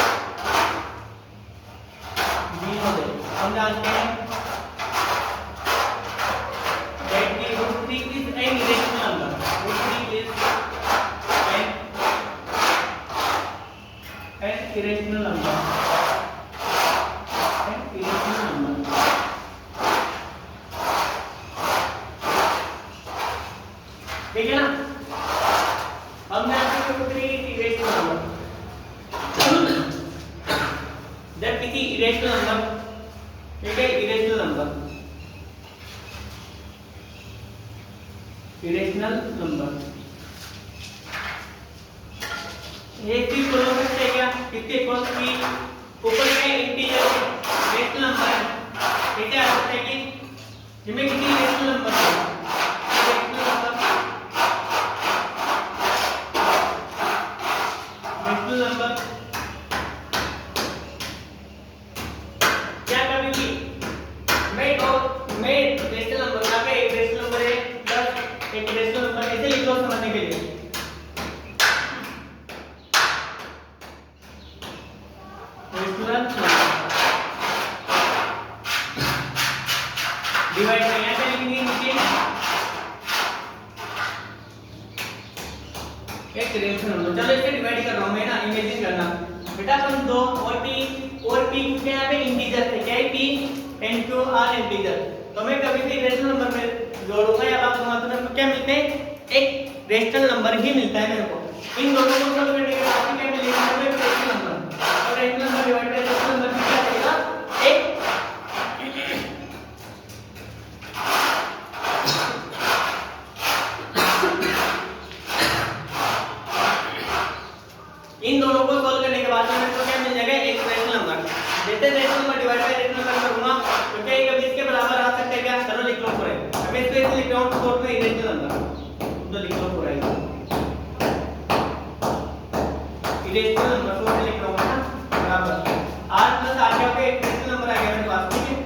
हम जानते हैं that the root 3 is an irrational number, root 3 is an irrational number, ठीक है ना। हम जानते हैं रूट 3 इरेशनल नंबर, जब किसी इरेशनल नंबर, ठीक है, इरेशनल नंबर इरेशनल नंबर। एक चीज बोलो सकते हैं क्या, किसके इक्वल की ऊपर का इंटीजर इरेशनल नंबर है, ऐसे आ सकता है कि जिसमें कितनी इरेशनल नंबर है, इरेशनल नंबर क्या कभी भी मैं रेशनल नंबर का पे एक रेशनल नंबर है प्लस एक रेशनल नंबर ऐसे लिख लो समझने के लिए। डिवाइड में यहाँ पे लिखेंगे नीचे एक रेशनल नंबर। चलो इसे डिवाइड कर रहा हूँ मैं ना, इमेजिन करना बेटा अपन 2 और p के यहाँ पे इंटीजर थे, क्या है p n q r integer, तो मैं कभी भी रेशनल नंबर में जोड़ूंगा या बात दूंगा तो मेरे को क्या मिलते हैं, एक रेशनल नंबर ही मिलता है मेरे को। इन दोनों को सॉल्व करने के बाद क्या मिलेगा, एक रेशनल नंबर, और rational number divide by rational number क्या देगा, एक इन दोनों को सॉल्व करने के बाद मेरे को क्या मिल जाएगा, एक रेशनल नंबर। जैसे rational number divide by rational number करूंगा तो क्या ये कभी इसके बराबर आ सकता है क्या, चलो लिख लो पूरा। अब इसको ऐसे लिख रहा हूं शॉर्ट में रेशनल नंबर तो लिख लो पूरा रेशनल नंबर शॉर्ट में लिख रहा हूं ना बराबर r प्लस r क्या हो गया, एक रेशनल नंबर आ गया मेरे पास, ठीक है,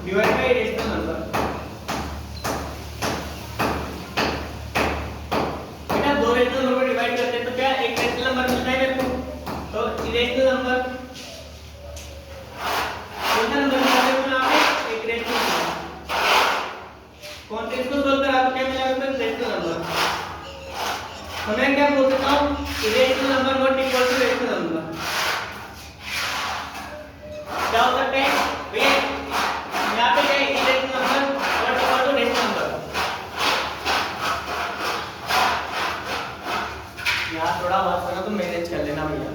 डिवाइड बाय रेशनल नंबर। दो रेशनल नंबर डिवाइड करते हैं तो क्या एक रेशनल नंबर मिलता है मेरे को, तो इरेशनल नंबर कौन सा नंबर मिलता है यहाँ पे, एक रेशनल नंबर। कौन से इसको सोल्व करा तो क्या मिला मेरे को, रेशनल नंबर। तो मैं क्या बोल सकता हूँ, irrational number not equal to rational number. क्या हो सकता है भैया, यहाँ पे क्या है, irrational number not equal to rational number. यहाँ थोड़ा बात करना तो मैनेज कर लेना भैया।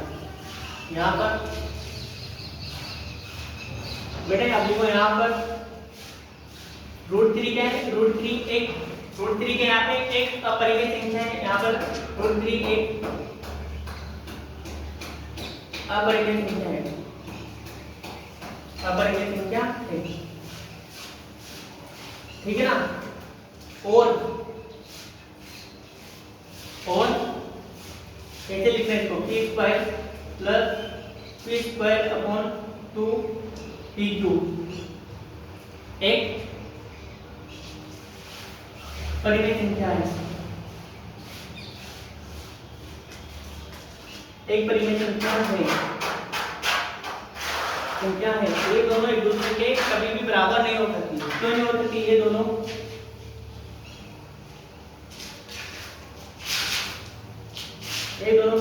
यहाँ पर बेटा आप लिखो यहाँ पर √3 क्या है, √3 एक √3 के यहाँ पे एक अपरिमेय संख्या है, यहाँ पर √3 एक अपरिमेय संख्या है, अपरिमेय संख्या है, ठीक है ना। और कैसे लिखना है इसको, p square plus p square upon 2pq एक परिमेय संख्या है, एक परिमेय संख्या है, ये दोनों एक दूसरे के कभी भी बराबर नहीं हो सकती। क्यों नहीं हो सकती, ये दोनों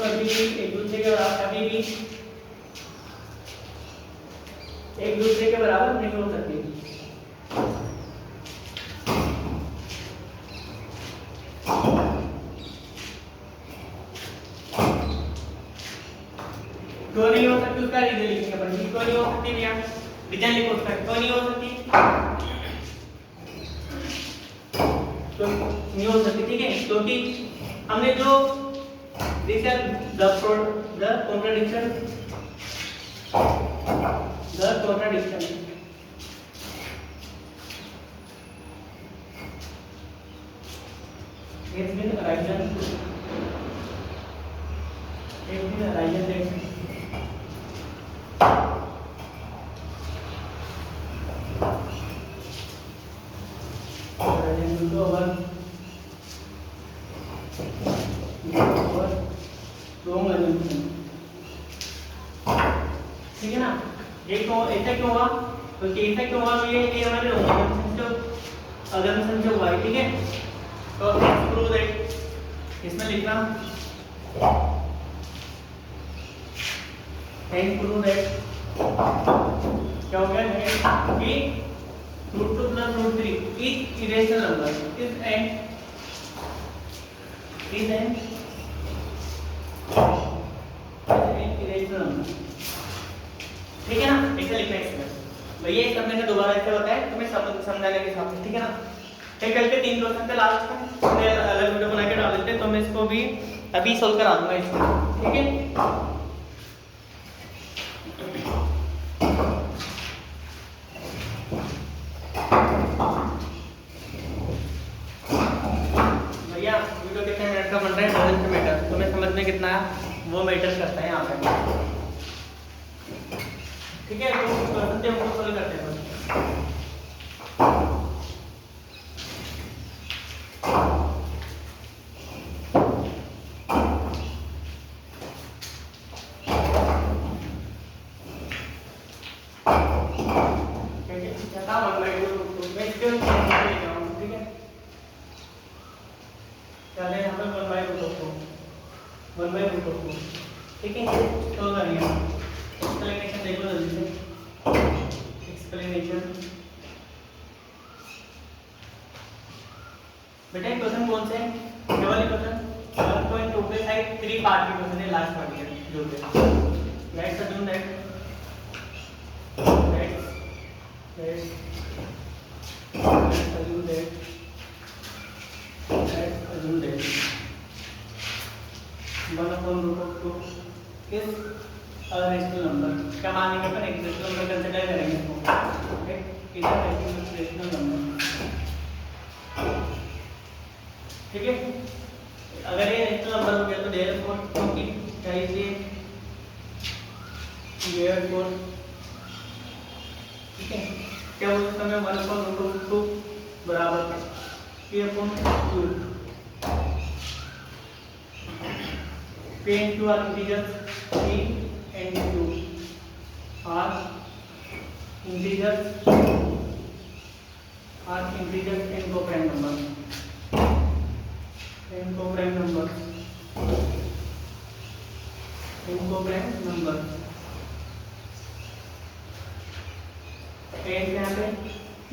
कभी भी एक दूसरे के बराबर कभी भी एक दूसरे के बराबर नहीं हो सकती। क्यों नहीं हो सकती उसका रीजन लिखेंगे अपन, क्यों नहीं हो सकती भैया, रीजन लिखो उसका, क्यों नहीं हो सकती, तो नहीं हो सकती, ठीक है, क्योंकि हमने जो the contradiction has been arisen ठीक है ना। एक तो ऐसा क्यों हुआ, तो ऐसा क्यों हुआ, ये हमारे असम्पशन हुआ है, ठीक है। तो प्रूव दैट, इसमें लिखना प्रूव दैट क्या हो गया कि √2 + √3 is irrational number, is an irrational number, ठीक है ना, ऐसे लिखना है इसमें। भैया इस सब मैंने दोबारा ऐसे बताया तुम्हें समझाने के हिसाब से, ठीक है ना। फिर कल के 3 क्वेश्चन थे लास्ट में, अलग वीडियो बना के डाल देते, तो मैं इसको भी अभी सोल्व करा दूंगा इसको, ठीक है। भैया वीडियो कितने मिनट का बन रहा है, डजंट मैटर, तुम्हें समझ में कितना है वो मैटर करता है यहाँ पे, ठीक है। तो क्वेश्चन हम सोल्व करते हैं। ठीक है, तो करिए एक्सप्लेनेशन देखो जल्दी से। एक्सप्लेनेशन बेटा क्वेश्चन कौन से हैं? केवल क्वेश्चन 1.2 पे साइड 3 पार्ट के क्वेश्चन है, लास्ट पार्ट के जो पे let's assume that one upon root of 2 is a rational number. क्या मानेंगे अपन? एक रेशनल नंबर कंसीडर करेंगे इसको, okay. Is a rational number, ठीक है। अगर ये रेशनल नंबर हो गया तो देयरफॉर क्योंकि क्या इसलिए देयरफॉर, ठीक है। क्या बोल सकते हैं? 1 अपॉन रूट ऑफ 2 बराबर p upon q। P and Q are integers, P and Q are integers and co-prime numbers, and co-prime numbers, and co-prime numbers। and यहाँ पे Q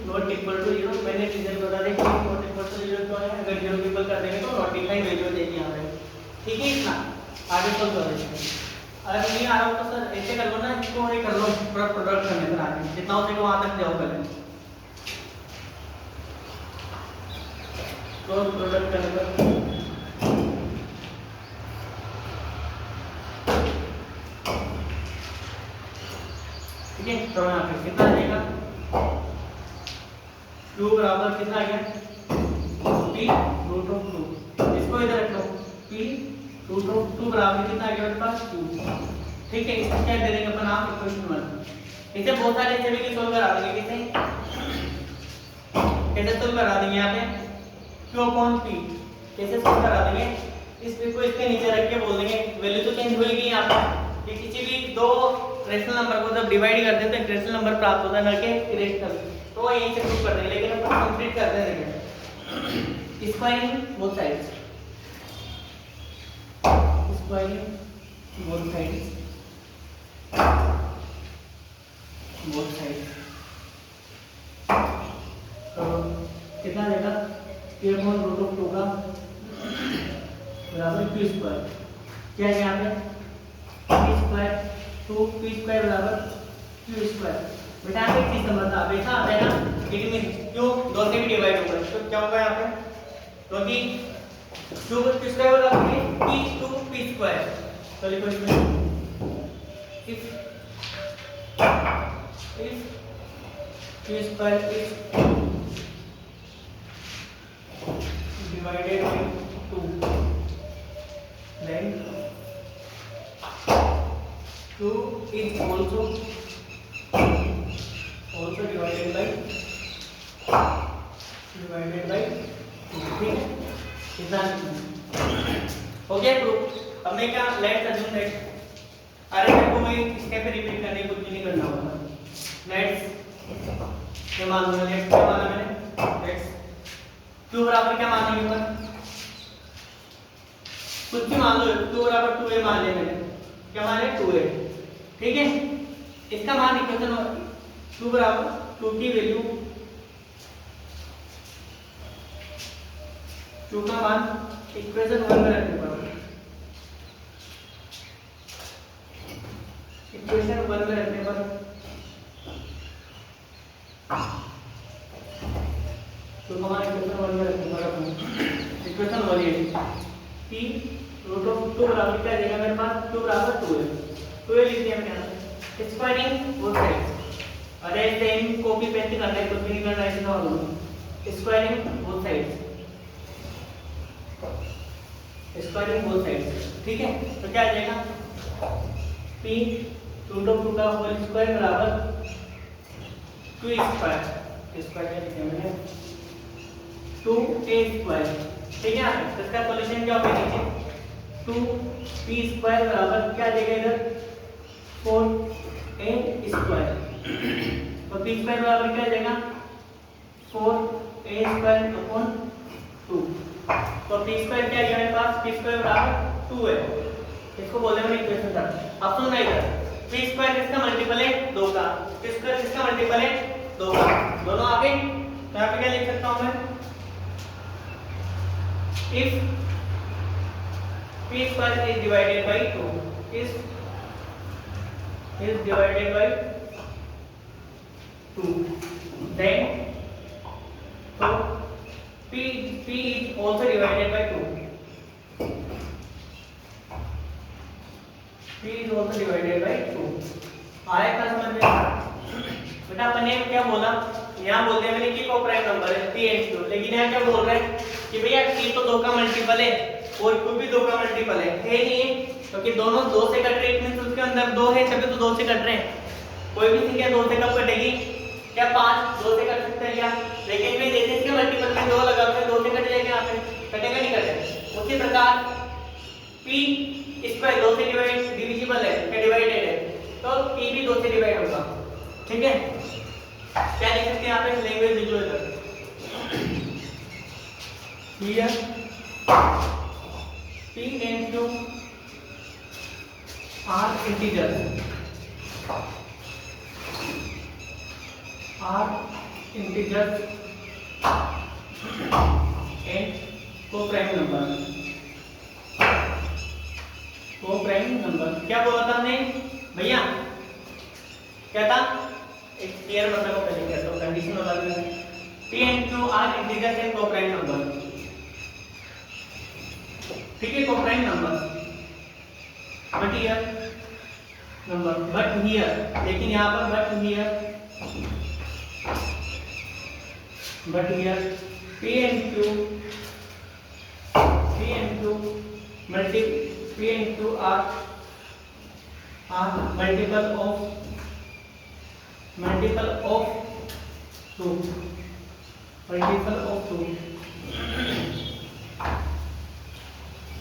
नॉट इक्वल टू 0, मैंने रीजन बता दिया Q not equal to 0 क्यों है। अगर 0 equal कर देंगे तो नॉटिफाइड वैल्यू देगी यहाँ पे, ठीक है। इतना आगे सोल्व कर लेंगे। अगर नहीं आ रहा हो तो सर ऐसे कर लो ना, इसको ये कर लो प्रोडक्ट करने पर आगे जितना हो सके वहां तक जाओ पहले, तो प्रोडक्ट करने पर ठीक है। तो यहाँ पे कितना आ जाएगा? Q बराबर कितना आ गया? P root of 2। इसको इधर रख लो, P रूट ऑफ 2 बराबर कितना आ गया मेरे पास? 2, ठीक है। इसको क्या दे देंगे अपन? आप इक्वेशन 1। इसे बहुत सारे ऐसे भी सॉल्व करा देंगे, कैसे सोल्व करा देंगे? यहाँ पे Q अपॉन P कैसे सोल्व करा देंगे? इस P को इसके नीचे रख के बोल देंगे वैल्यू तो चेंज होगी यहाँ पे, ये किसी भी दो रेशनल नंबर को जब डिवाइड करते हैं तो एक रेशनल नंबर प्राप्त होता है, ना कि इरेशनल। तो यही से प्रूव कर देंगे, लेकिन अपन कंप्लीट कर देंगे squaring both sides, squaring both sides, both sides. तो कितना देगा? P अपॉन रूट ऑफ 2 का बराबर Q स्क्वायर। क्या है यहाँ पे? P स्क्वायर 2P स्क्वायर बराबर Q स्क्वायर। बेटा यहाँ पे एक चीज समझना, हमेशा आता है ना इट मीन क्यों दो से भी डिवाइड होगा, तो क्या होगा यहाँ पे? क्योंकि Q स्क्वायर बराबर P स्क्वायर। तो लिखो इसमें if Q square is divided by 2, then Q is also divided by 2, ठीक है। इतना हो गया प्रूफ। अब मैं क्या लेट्स अज्यूम दैट, अरे मेरे को मैं स्टेप रिपीट करने कुछ भी नहीं करना होगा। लेट्स क्या मान लूंगा? लेट्स क्या माना मैंने? लेट्स Q बराबर क्या मान लिया अपन? कुछ भी मान लो, Q बराबर 2a मान लिया मैंने। क्या मान लिया? 2a, ठीक है। इसका मान इक्वेशन Q बराबर 2 की वैल्यू, Q का मान इक्वेशन 1 में रखने पर, इक्वेशन 1 में रखने पर रूट ऑफ 2 बराबर क्या आ जाएगा मेरे पास, 2 बराबर 2 है, 2 लिख दिया मैंने यहाँ पे। स्क्वायरिंग बोथ साइड्स, अरे सेम कॉपी पेस्ट करना है, कुछ भी नहीं करना है, ऐसे ना squaring both sides, squaring both sides, ठीक है। तो क्या आ जाएगा p रूट ऑफ 2 का होल स्क्वायर बराबर 2 स्क्वायर, स्क्वायर क्या लिखा मैंने 2a स्क्वायर, ठीक है। तो इसका सॉल्यूशन क्या होगा नीचे 2p स्क्वायर बराबर क्या आ जाएगा इधर 4a स्क्वायर, तो p स्क्वायर बराबर क्या आ जाएगा 4a स्क्वायर अपॉन 2, तो p स्क्वायर क्या आ गया मेरे पास, p स्क्वायर बराबर 2 है, इसको बोलते हैं इक्वेशन था। अब सुनना इधर p स्क्वायर किसका मल्टीपल है 2 का, p स्क्वायर किसका मल्टीपल है 2 का, दोनों आगे। तो यहाँ पे क्या लिख सकता हूँ मैं, if p square is divided by 2 is divided by 2, then so p is also divided by 2, p is also divided by 2, आया क्या समझ में बेटा। अपन ने क्या बोला, यहाँ बोलते हैं मैंने कि कोप्राइम नंबर है p and q, लेकिन यहाँ क्या बोल रहे हैं कि भैया p तो 2 का मल्टीपल है और q भी 2 का मल्टीपल है नहीं, क्योंकि दोनों 2 से कट रहे हैं, उसके अंदर 2 है तभी तो 2 से कट रहे हैं। कोई भी संख्या 2 से कब कटेगी, क्या 5 2 से कट सकते हैं क्या, लेकिन मैं जैसे इसके मल्टीपल में 2 लगा तो 2 से कट जाएगा, यहाँ पे कटेगा नहीं कटेगा। उसी प्रकार p स्क्वायर 2 से डिविजिबल है, क्या डिवाइडेड है, तो p भी 2 से डिवाइड होगा, ठीक है। क्या लिख सकते हैं यहाँ पे, लैंग्वेज लिख लो इधर, here p and q are integers, and co-prime number, क्या बोला था हमने भैया, क्या था, एक क्लियर मतलब को पहले क्या तो कंडीशन बता दें, p and q are integers and co-prime number, ठीक है, co-prime number, but here लेकिन यहाँ पर but here p and q are multiple of 2,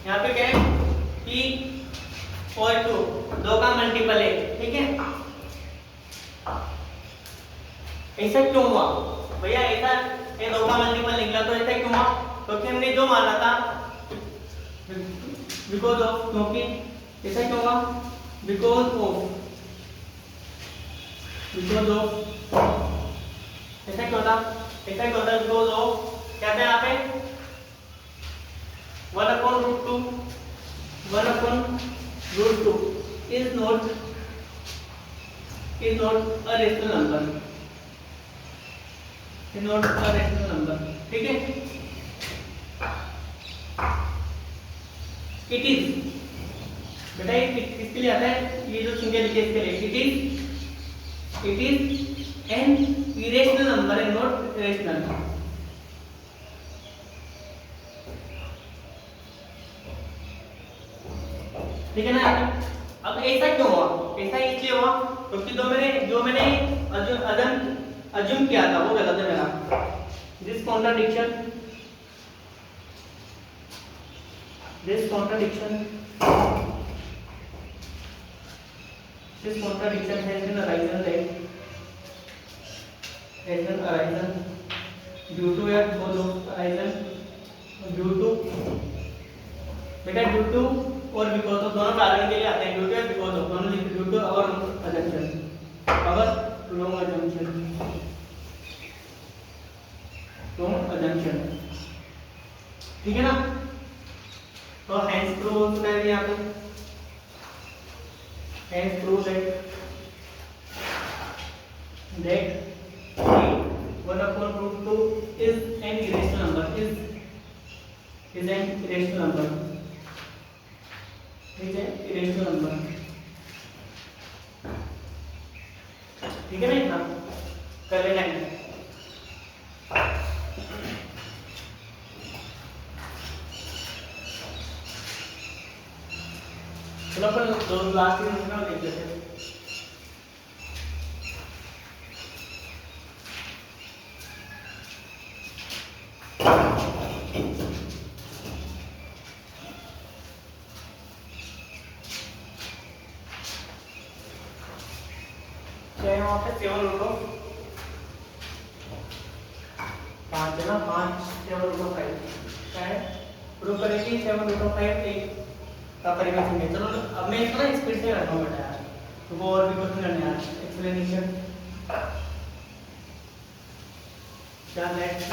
यहाँ पे क्या है p और q 2 का मल्टीपल है, ठीक है। ऐसा क्यों हुआ भैया, ऐसा ये 2 का मल्टीपल निकला तो ऐसा क्यों हुआ, क्योंकि हमने जो माना था बिकॉज ऑफ, क्योंकि ऐसा क्यों हुआ बिकॉज ऑफ, ऐसा क्यों था, बिकॉज ऑफ क्या था यहाँ पे 1/√2 is not a rational number, ठीक है। इट इज बेटा ये किसके लिए आता है, ये जो सिंगल लिखे इसके लिए, it is an irrational number and not rational, ठीक है ना। अब ऐसा क्यों हुआ, ऐसा इसलिए हुआ क्योंकि जो मैंने अज्यूम किया था वो गलत है मेरा। This contradiction has been arisen due to a due to और बिकॉज ऑफ दोनों कारण के लिए आते हैं, ड्यू टू बिकॉज ऑफ दोनों लिख, ड्यू टू और अजम्पशन, ठीक है ना। तो हेंस प्रूव हो चुका है यहाँ पे, hence prove that 1/√2 is an irrational number, ठीक है, इरेशनल नंबर, ठीक है ना, इतना कर लेना है। चलो अपन दो लास्ट में देख लेते हैं। क्या है वहाँ पे 7 रूट ऑफ 5 है ना, 5 7 रूट ऑफ 5 क्या है, प्रूव करेंगे 7 रूट ऑफ 5 एक का परिमेय संख्या। चलो अब मैं इसको ना स्पीड से करता हूँ बेटा यार, तो वो और भी क्वेश्चन करने यार, एक्सप्लेनेशन क्या, लेट्स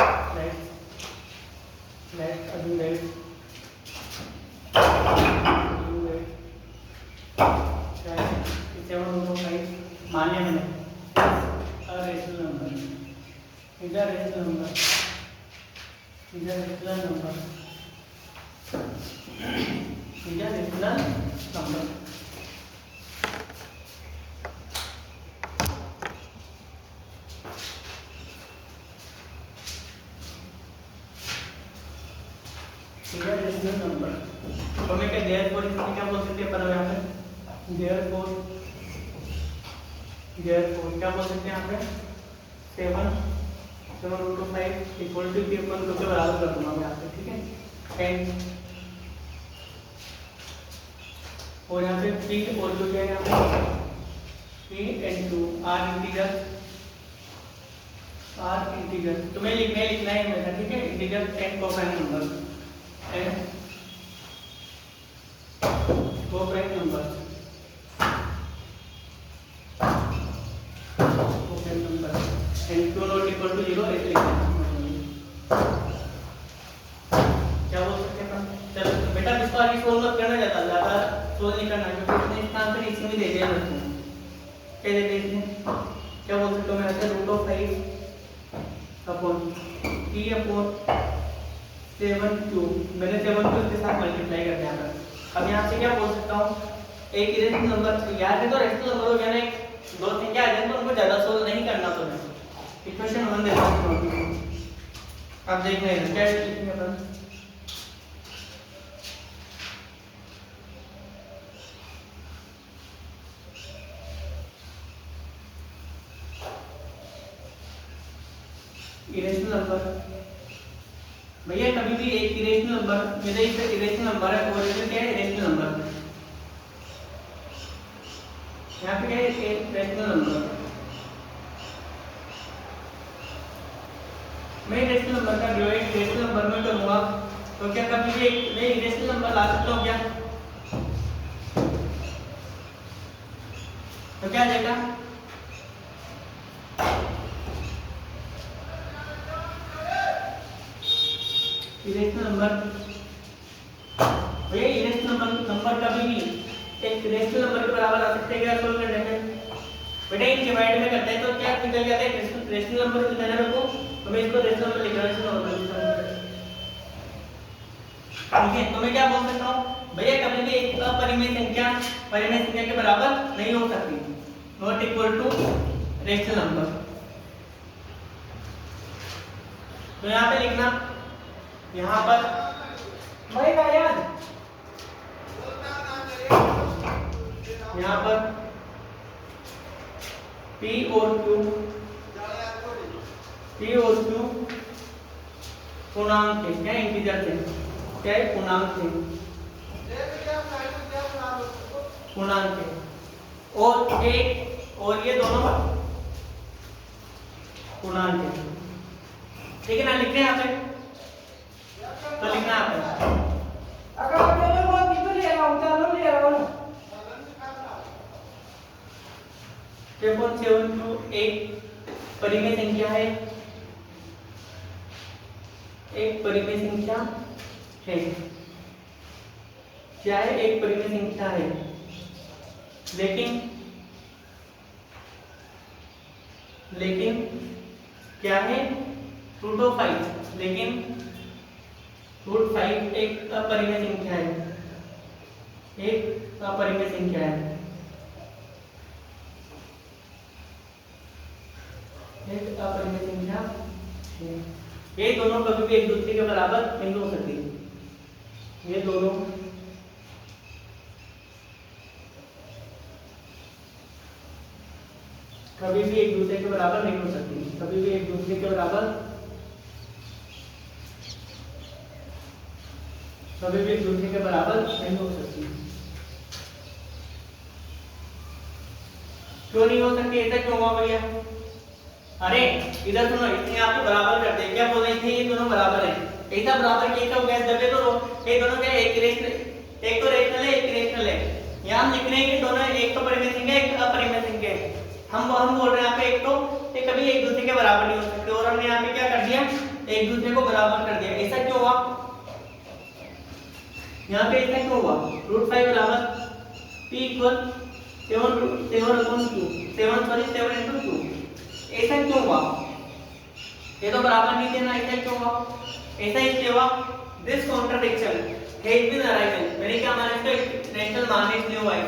अभी लेट्स क्या है 7 रूट ऑफ 5 मान लिया मैंने, रेशनल नंबर, इधर रेशनल नंबर, इधर रेशनल नंबर, इधर रेशनल नंबर। इधर रेशनल नंबर तो मैं क्या देयरफॉर इसमें क्या बोल सकते हैं पर यहाँ पे देयरफॉर क्या बोल सकते हैं यहाँ पे 7 root of 5 equal to p अपन लोग के बराबर कर दूंगा मैं यहाँ पे, ठीक है 10 और यहाँ पे p और जो क्या है यहाँ पे p into r इंटीजर तो मैं लिखना है मेरा, ठीक है, integer 10 coprime number 10 coprime number and q not equal to 0 ऐसे लिखना है। क्या बोल सकते हैं अपन, चलो बेटा इसको आगे सोल्व मत करना, ज्यादा सोल्व नहीं करना क्योंकि इसने इसका आंसर इसमें भी दे दिया है। क्या दे दिया इसने, क्या बोल सकते हो मैं ऐसे root of 5 upon p upon 7q, मैंने 7q के साथ मल्टीप्लाई कर दिया है। अब यहाँ से क्या बोल सकता हूँ, एक इरेशनल नंबर याद है तो रेशनल नंबर हो गया ना, एक दो संख्या आ जाए तो उनको ज्यादा सोल्व नहीं करना, तो मैं इक्वेशन 1 देता हूं, आप देख रहे हैं क्या लिखेंगे अपन, इरेशनल नंबर भैया कभी भी एक इरेशनल नंबर, मेरा एक इरेशनल नंबर है और इधर क्या है इरेशनल नंबर, यहाँ पे क्या है एक इरेशनल नंबर, मैं इरेशनल नंबर का डिवाइड इरेशनल नंबर में करूंगा तो क्या कभी भी एक मैं इरेशनल नंबर ला सकता हूँ क्या, तो क्या आ जाएगा इरेशनल नंबर, भैया इरेशनल नंबर कभी भी एक रेशनल नंबर के बराबर आ सकते हैं क्या सोल्व करने में, बेटा इन डिवाइड में करते हैं तो क्या निकल जाता है रेशनल नंबर मिलता है मेरे को, तो मैं इसको रेशनल नंबर लिख रहा हूं, ठीक है। तो मैं क्या बोल सकता हूं भैया कभी भी एक अपरिमेय संख्या के बराबर नहीं हो सकती, not equal to rational number. तो यहाँ पे लिखना, यहाँ पर भाई का याद, यहाँ पर P और Q पूर्णांक है, क्या इंटीजर थे, क्या है पूर्णांक थे, पूर्णांक है, और एक और ये दोनों पूर्णांक है, ठीक है ना, लिखते हैं यहाँ पे, तो लिखना यहाँ पे एक परिमेय संख्या है, एक परिमेय संख्या है, क्या है एक परिमेय संख्या है, लेकिन क्या है रूट ऑफ 5, लेकिन रूट 5 एक अपरिमेय संख्या है, एक अपरिमेय संख्या है, एक अपरिमेय संख्या। ये दोनों कभी भी एक दूसरे के बराबर नहीं हो सकती, ये दोनों कभी भी एक दूसरे के बराबर नहीं हो सकती, कभी भी एक दूसरे के बराबर, कभी भी एक दूसरे के बराबर नहीं हो सकती। क्यों नहीं हो सकती, ऐसा क्यों हुआ भैया? अरे इधर सुनो, इतने आपको बराबर करते हैं, क्या बोल रहे थे, ये दोनों बराबर हैं, ऐसा बराबर कैसे हो गया? जब ये दोनों क्या एक रेशनल, एक तो रेशनल है, एक इरेशनल है। यहाँ हम लिख रहे हैं कि दोनों एक तो परिमेय संख्या है, एक अपरिमेय संख्या है। हम बोल रहे हैं यहाँ पे एक तो ये कभी एक दूसरे के बराबर नहीं हो सकते, और हमने यहाँ पे क्या कर दिया, एक दूसरे को बराबर कर दिया। ऐसा क्यों हुआ? यहाँ पे ऐसा क्यों हुआ? √5 बराबर p इक्वल 7 into 2, ऐसा क्यों हुआ? ये तो बराबर नहीं थे ना, ऐसा क्यों हुआ? ऐसा इसलिए हुआ, this contradiction has been arisen, मैंने क्या माना, इसका रेशनल मानने इसलिए हुआ है।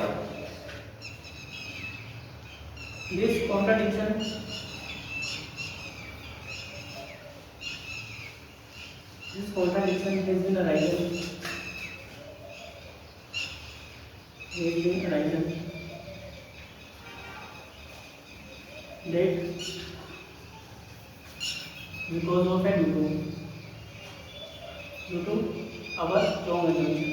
This contradiction has been arisen, that because of and due to our long assumption,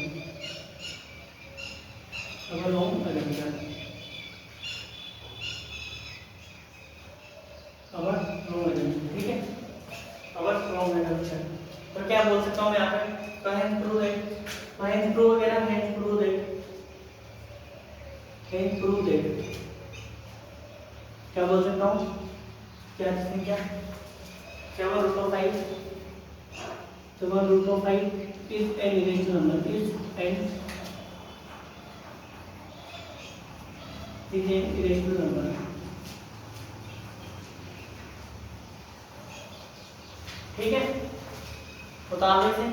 ठीक है, our long assumption। तो क्या बोल सकता हूँ मैं यहाँ पे, तो hence prove that, तो hence prove वगैरह, hence prove that, क्या बोल सकता हूँ, क्या संख्या, 7√5, 7√5 is an irrational number, is an irrational number। ठीक है, बता आगे से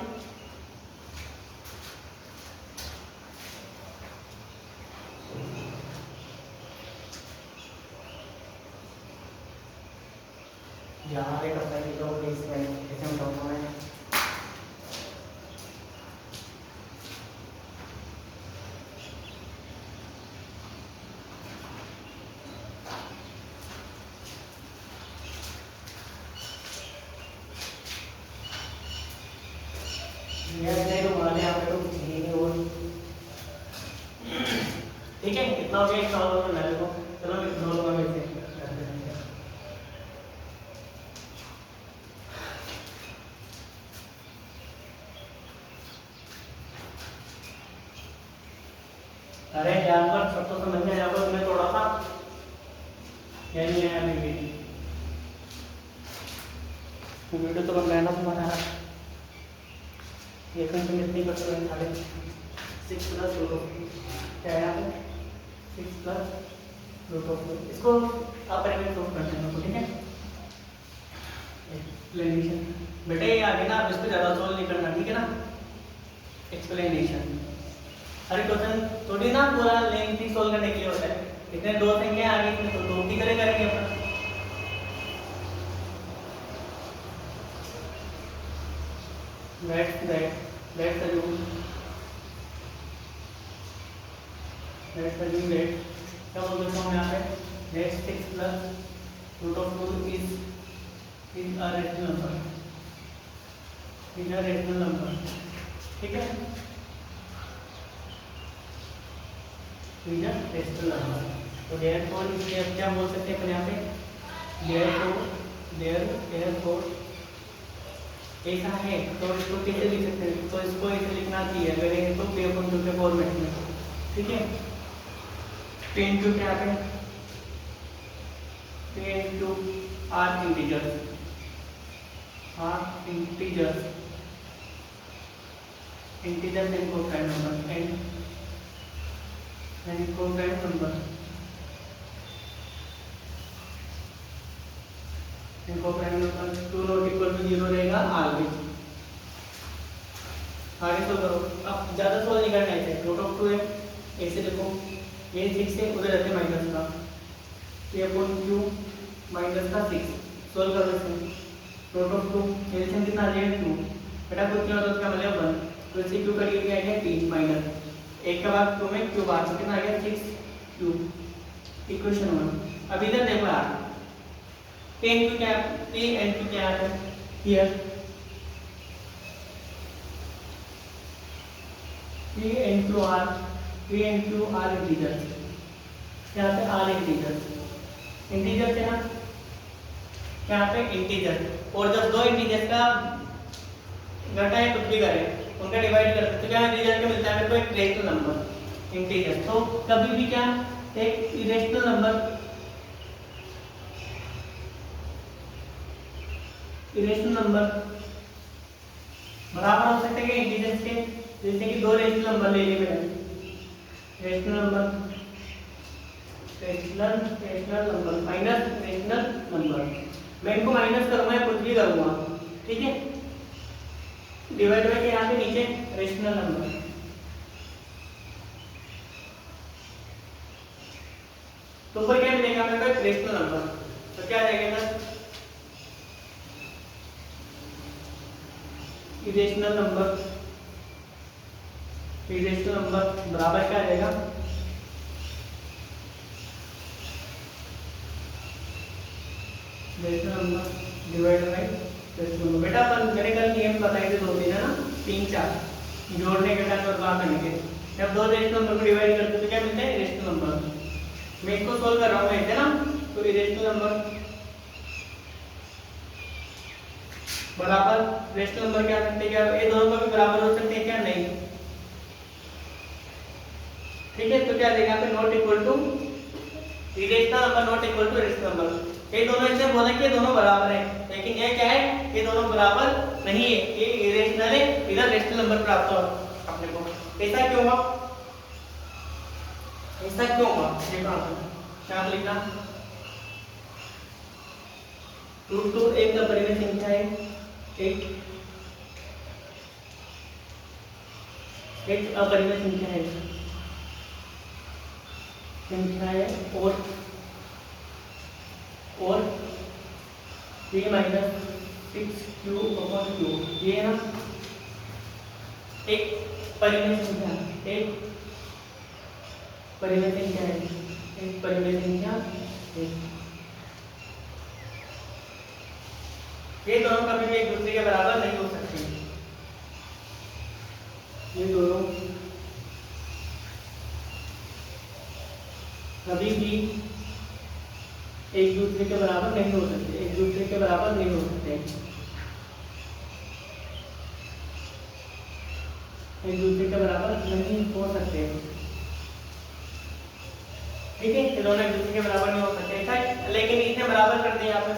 यहाँ पे करता है कि लोग इसमें कैसे बताऊंगा मैं। ठीक है, इतना हो गया, एक सवाल और मैं देखो, चलो मैं दोनों में से अरे ध्यान कर, सब तो समझ में आया, मैं थोड़ा सा नहीं आया मेरी वीडियो तो बन रहा है ना तुम्हारा, ये कहीं तुम इतनी कर रहे हैं, 6 + क्या है यहाँ पे, 6 + √2, इसको अपरिमेय प्रूफ करते हैं, ठीक है। एक्सप्लेनेशन बेटे ये आगे ना, अब इसको ज़्यादा सोल्व नहीं करना, ठीक है ना। एक्सप्लेनेशन, हर क्वेश्चन थोड़ी ना पूरा लेंथी सोल्व करने के लिए होता है, इतने दो संख्या आगे, इसमें तो दो की तरह करेंगे अपन। let's assume that क्या बोल देता हूँ यहाँ पे, that 6 + √2 is a rational number, ठीक है, rational number। तो therefore इसलिए अब क्या बोल सकते हैं अपन यहाँ पे, therefore ऐसा है, तो इसको कैसे लिख सकते हैं, तो इसको ऐसे लिखना चाहिए अगर ये तो P/2 के फॉर्मेट में, ठीक है। P into क्या है, P into R integers, integers and co-prime number, and co-prime number, इनको प्राइम नंबर 2 ≠ = 0 रहेगा आगे। आगे तो करो, अब ज्यादा सोल्व नहीं करना है, √2 है, ऐसे देखो, ये 6 है, उधर रहते माइनस का, ये अपॉन क्यू माइनस का 6, सोल्व करो इसे, रूट ऑफ 2 एलसीएम कितना आ जाएगा 2, बेटा कुछ नहीं होता उसका मतलब 1, तो इसे क्यू करिए क्या आ गया 3 माइनस 1 के बाद 2 में क्यू बाहर से कितना आ गया 6 क्यू, इक्वेशन 1। अब इधर देखो यार, a into क्या, a into क्या है here, a into r, a into r integer, यहाँ पे r इंटीजर, इंटीजर से ना यहाँ पे इंटीजर, और जब दो इंटीजर का घटा है कुछ भी करें उनका डिवाइड करते हैं तो क्या रिजल्ट क्या मिलता है मेरे को, एक रेशनल नंबर इंटीजर। तो कभी भी क्या एक इरेशनल नंबर, इरेशनल नंबर बराबर हो सकते हैं इंटीजर्स के, जैसे कि दो रेशनल नंबर ले लिए मैंने, rational number, rational number minus rational number, मैं इनको माइनस करूंगा या कुछ भी करूंगा, ठीक है, डिवाइड बाय के यहाँ पे नीचे रेशनल नंबर, तो ऊपर क्या मिलेगा मेरे को, रेशनल नंबर, तो क्या आ जाएगा sir, irrational number, irrational number बराबर क्या आ जाएगा, rational number divide by rational number. बेटा अपन मैंने कल नियम बताए थे 2-3 है ना, 3-4 जोड़ने के टाइम और बात करने के, जब दो रेशनल नंबर को डिवाइड करते हैं तो क्या मिलता है, रेशनल नंबर। मैं इसको सोल्व कर रहा हूँ ऐसे ना, तो इरेशनल नंबर बराबर रेशनल नंबर क्या सकते हैं, क्या ये दोनों का भी बराबर हो सकते हैं क्या, नहीं, ठीक है, तो क्या देगा पे not equal to, irrational number not equal to rational number, ये दोनों इससे बोला कि ये दोनों बराबर हैं, लेकिन ये क्या है, ये दोनों बराबर नहीं है, ये इरेशनल है, इधर रेशनल नंबर प्राप्त हो अपने को, ऐसा क्यों हुआ, ऐसा क्यों हुआ, देखो क्या लिखना, रूट 2 एक का परिमेय संख्या है, एक अपरिमेय संख्या है, और 3 माइनस 6q अपॉन q, ये है ना एक परिमेय संख्या, एक परिमेय संख्या है, एक परिमेय संख्या है, ये दोनों कभी भी एक दूसरे के बराबर नहीं हो सकते, ये दोनों कभी भी एक दूसरे के बराबर नहीं हो सकते, एक दूसरे के बराबर नहीं हो सकते, एक दूसरे के बराबर नहीं हो सकते, ठीक है, ये दोनों एक दूसरे के बराबर नहीं हो सकते, ऐसा, लेकिन इसने बराबर कर दिया यहाँ पे,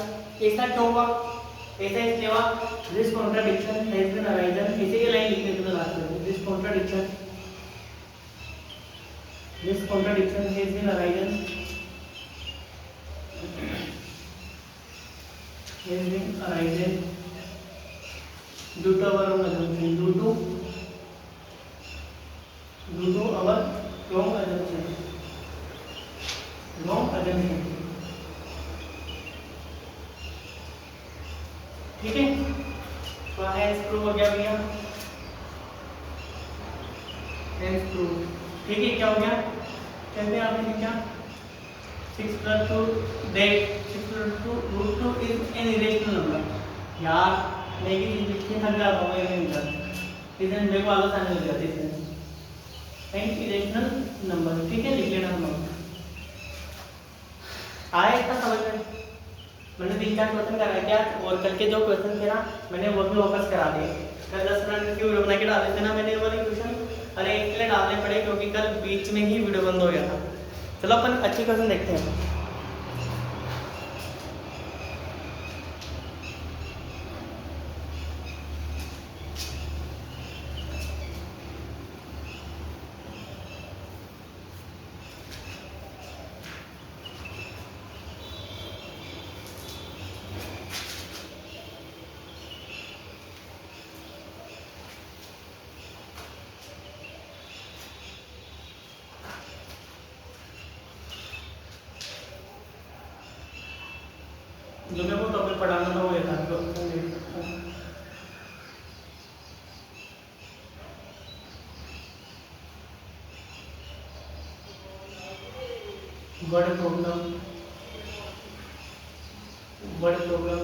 ऐसा क्यों हुआ, ऐसा इसलिए हुआ, this contradiction has been arisen, इसी की लाइन लिखने के लास्ट में, this contradiction has been arisen, has been arisen due to our wrong assumption, due to our wrong assumption, ठीक है, तो हैंस प्रूव हो गया भैया, हैंस प्रूव, ठीक है, क्या हो गया, कहते हैं आपने क्या 6 + 2 that 6 + 2 √2 is an irrational number, यार मैं की चीज लिखने थक जाता हूँ मैं इधर, इधर मेरे को आलस आने लग जाती है, एन इरेशनल नंबर, ठीक है, लिख लेना नंबर, आया इतना समझ में, मैंने 3-4 क्वेश्चन कराया क्या, और कल के जो क्वेश्चन थे ना मैंने वो भी वापस करा दिए, कल 10 मिनट की वीडियो बना के डाल देते ना मैंने वो वाले क्वेश्चन, अरे इसलिए डालने पड़े क्योंकि कल बीच में ही वीडियो बंद हो गया था। चलो अपन अच्छी क्वेश्चन देखते हैं। जो मेरे को टॉपिक पढ़ाना था वो ये था word problem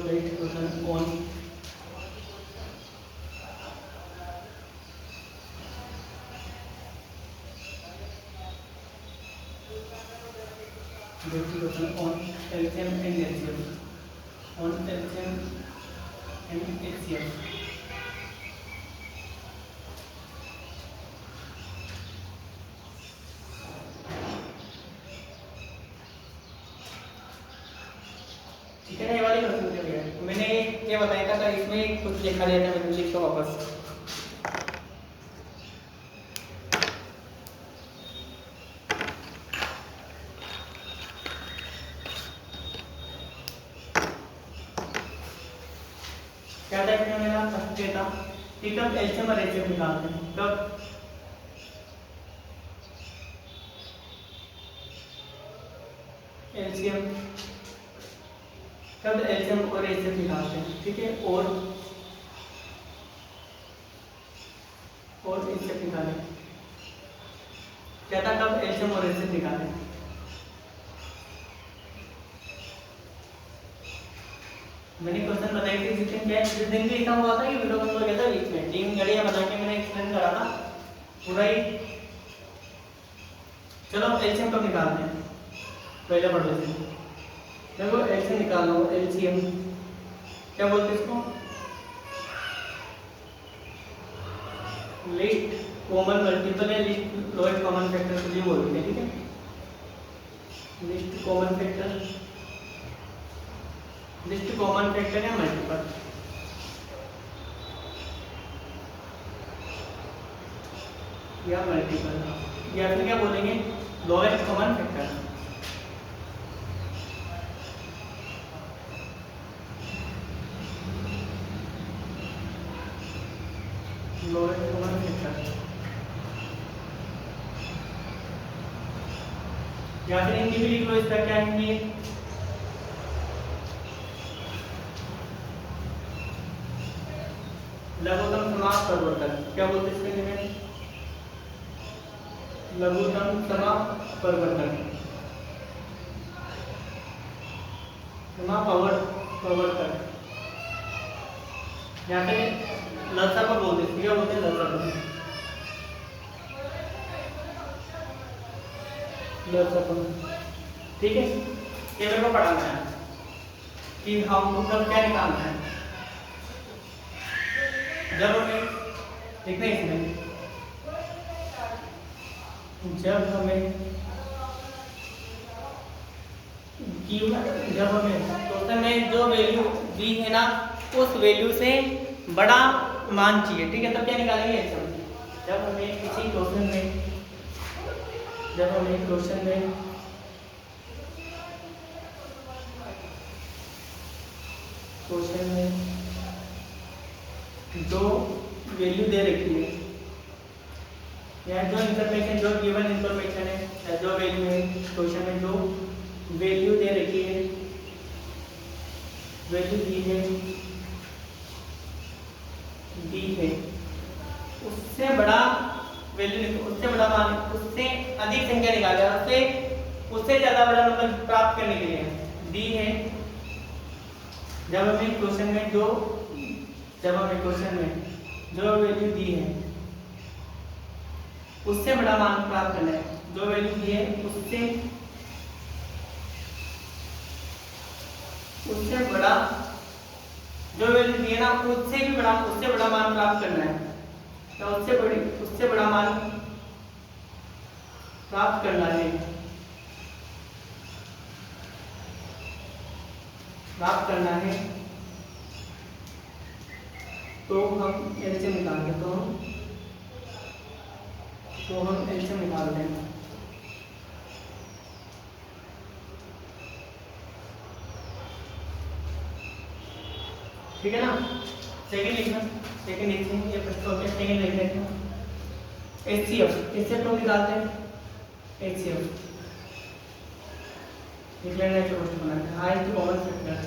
based question on LCM and LCM on LCM and LCM। ठीक है ना, ये वाली क्वेश्चन है। मैंने ये बताया था कि इसमें कुछ लिखा दिया था, मैंने लिखा वापस। क्या टाइप में मेरा फर्स्ट डेटा कि कब एलसीएम और एचसीएफ निकालते हैं, कब एलसीएम और एचसीएफ निकालते हैं, ठीक है। और एचसीएफ निकालें, क्या था कब एलसीएम और एचसीएफ निकालें। मैंने क्वेश्चन बताई थी जिस दिन जिस दिन भी लिखा हुआ था कि वीडियो बंद हो गया था बीच में, 3 घड़ियां बना के मैंने एक्सप्लेन करा था पूरा ही। चलो एलसीएम कब निकालते हैं, पहले पढ़ लेते हैं। देखो एलसीएम निकालना हो, एलसीएम क्या बोलते हैं इसको, लिस्ट कॉमन मल्टीपल या लिस्ट लोएस्ट कॉमन फैक्टर के लिए बोलते हैं, ठीक है। लिस्ट कॉमन फैक्टर या मल्टीपल। या फिर क्या बोलेंगे, lowest common factor. Lowest common factor या फिर हिंदी में लिख लो, इसका क्या हिंदी, लघुत्तम समाप्त परिवर्तन। क्या बोलते हैं इसके में, लघुत्तम समाप्त परिवर्तन, परिवर्तन। यहाँ पे लसापा बोलते हैं, क्या बोलते हैं, लसापा, ठीक है। ये मेरे को पढ़ाना है कि हम कब क्या निकालना है। जब हमें देखना इसमें, जब हमें क्वेश्चन में जो वैल्यू दी है ना, उस वैल्यू से बड़ा मान चाहिए, ठीक है, तब क्या निकालेंगे एलसीएम। जब हमें किसी क्वेश्चन में जो वैल्यू दे रखी है या जो इंफॉर्मेशन, जो गिवन इंफॉर्मेशन है या जो वैल्यू है, क्वेश्चन में जो वैल्यू दे रखी है, वैल्यू दी है, उससे बड़ा वैल्यू, उससे बड़ा मान, उससे अधिक संख्या निकाले, उससे ज्यादा बड़ा नंबर प्राप्त करने के लिए दी है। जब हमें क्वेश्चन में जो वैल्यू दी है उससे बड़ा मान प्राप्त करना है, जो वैल्यू दी है उससे बड़ा, जो वैल्यू दी है ना, उससे बड़ा मान प्राप्त करना है, तो उससे बड़ा मान प्राप्त करना है, तो हम एलसीएम निकालते हैं, तो हम एलसीएम निकालते हैं। ठीक है ना, सेकंड लिखना, सेकंड लिखेंगे, ये प्रश्न हो गया, सेकंड लिख लेते हैं। एचसीएफ लोग निकालते हैं, एचसीएफ निकलना है, जो बना है highest common factor,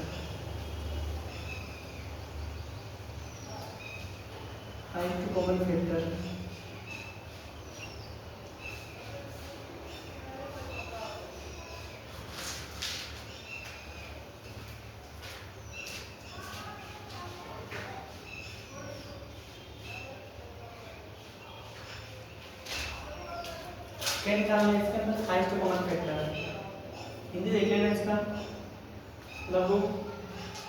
highest common factor क्या निकालना है इसका अंदर? Highest common factor. हिंदी देख लेना इसका। लघु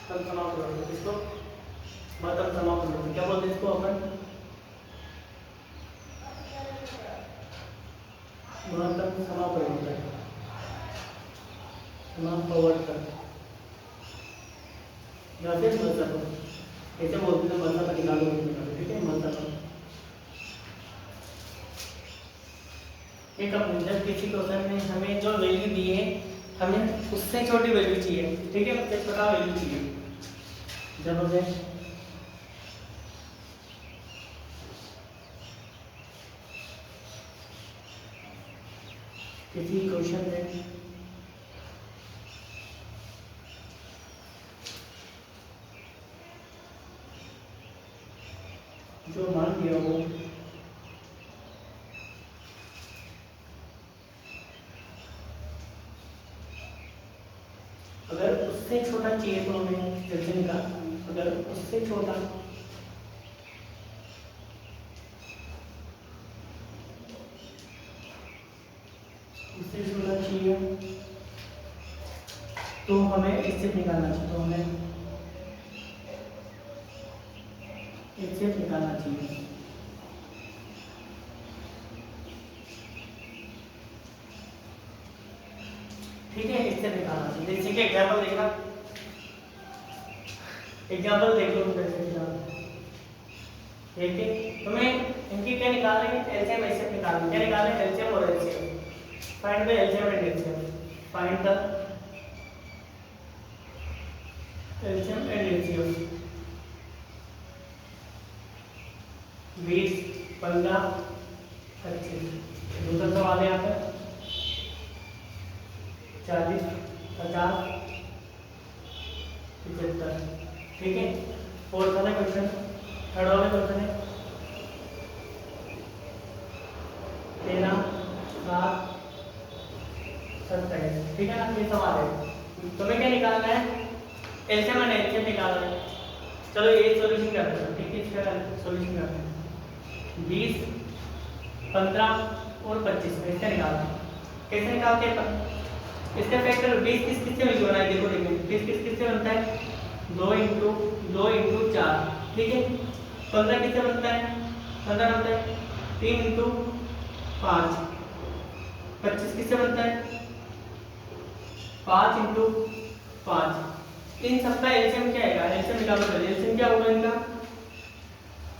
तम समाप्त करो इसको, महत्तम समाप्त करो, क्या बोलते हैं इसको अपन? महत्तम समापवर्तन, समापवर्तन या फिर महत्तम, ऐसे बोलते हैं महत्तम निकालो, ठीक है? महत्तम एक अपने जब किसी क्वेश्चन में हमें जो वैल्यू दी है हमें उससे छोटी वैल्यू चाहिए, ठीक है? उससे छोटा वैल्यू चाहिए। जब हमें किसी क्वेश्चन में जो मान दिया हो अगर उससे छोटा चाहिए तो हमें जैसे निकाल, अगर उससे छोटा चाहिए तो हमें इससे निकालना चाहिए, तो हमें इससे निकालना चाहिए। ठीक है, इससे निकालना चाहिए। जैसे कि एग्जांपल देखा, एग्जांपल देख लो कैसे निकालना। ठीक है, तुम्हें इनकी क्या निकाल रहे हैं? एलसीएम एचसीएफ निकालना है। क्या निकाल रहे हैं? एलसीएम और HCF. Find the LCM and HCF. Find the LCM and HCF. 20, 15, 25। दूसरा सवाल है यहाँ पर 40, 50, 75। ठीक है, फोर्थ वाला क्वेश्चन, थर्ड वाला क्वेश्चन है 13, 7, 27। ठीक है ना? ये सवाल है, तुम्हें क्या निकालना है? एलसीएम एंड एचसीएफ निकालना है। चलो ये सॉल्यूशन करते हैं। ठीक है, इसका सॉल्यूशन करते हैं। 20, 15 और 25 में इसका निकालना है। कैसे निकालते हैं? इसका फैक्टर 20 किस किस से मिल बना है? देखो देखो 20 किस किस से बनता है? 2 इंटू 4। ठीक है, 15 किससे बनता है? 15 बनता है 3 इंटू 5। 25 किससे बनता है? 5 इंटू 5। इन सबका एलसीएम क्या आएगा? एलसीएम निकालो पहले। एलसीएम क्या होगा इनका?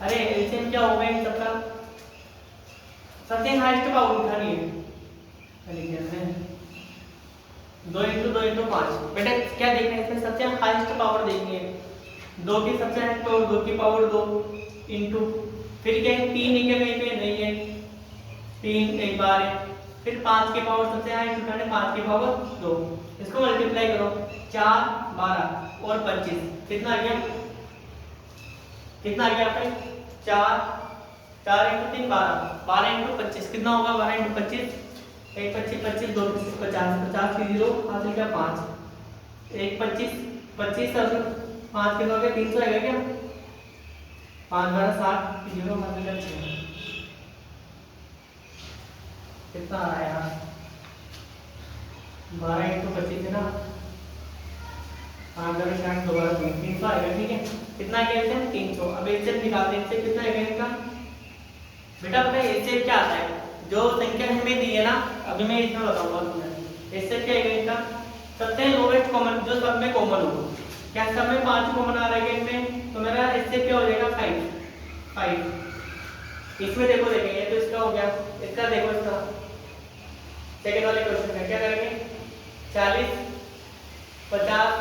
अरे एलसीएम क्या होगा इन सबका? सबसे हाईएस्ट पावर उठानी है। अरे क्या है? 2 इंटू 5। बेटा क्या देखना है इसमें? सबसे हाईएस्ट पावर देखनी है। 2 की सबसे हाईएस्ट पावर 2 की पावर 2 इंटू, फिर क्या है? 3 है क्या? कहीं पे नहीं है, 3 एक बार है। फिर 5 की पावर सबसे हाईएस्ट उठाने, 5 की पावर 2। इसको मल्टीप्लाई करो, 4, 12 और 25। कितना आ गया? कितना आ गया यहाँ पे? 4 इंटू 3 12, 12 इंटू 25 कितना होगा? 12 इंटू 25, 1 25 25, 2 50, 50 की 0 हासिल क्या? 5, 1 25 25 और 5 कितना हो गया? 300 आएगा क्या? 5 12 60 की 0 हासिल क्या? 6। कितना आ रहा है यहाँ? 12 इंटू 25 है ना, 5 12 60 दोबारा 300 आएगा। ठीक है, कितना गया इससे? 300। अब इससे निकालते हैं, इससे कितना आएगा इनका? बेटा पता है इससे क्या आता है? जो संख्या हमें दी है ना, अभी मैं इसमें बताऊंगा तुम्हें। इससे क्या आएगा इनका? सबसे लोवेस्ट कॉमन, जो सब में कॉमन हो। क्या सब में 5 कॉमन आ रहा है इनमें? तो मेरा इससे क्या हो जाएगा? 5। इसमें देखो देखेंगे तो इसका हो गया, इसका देखो, इसका सेकंड वाले क्वेश्चन में क्या करेंगे? 40, 50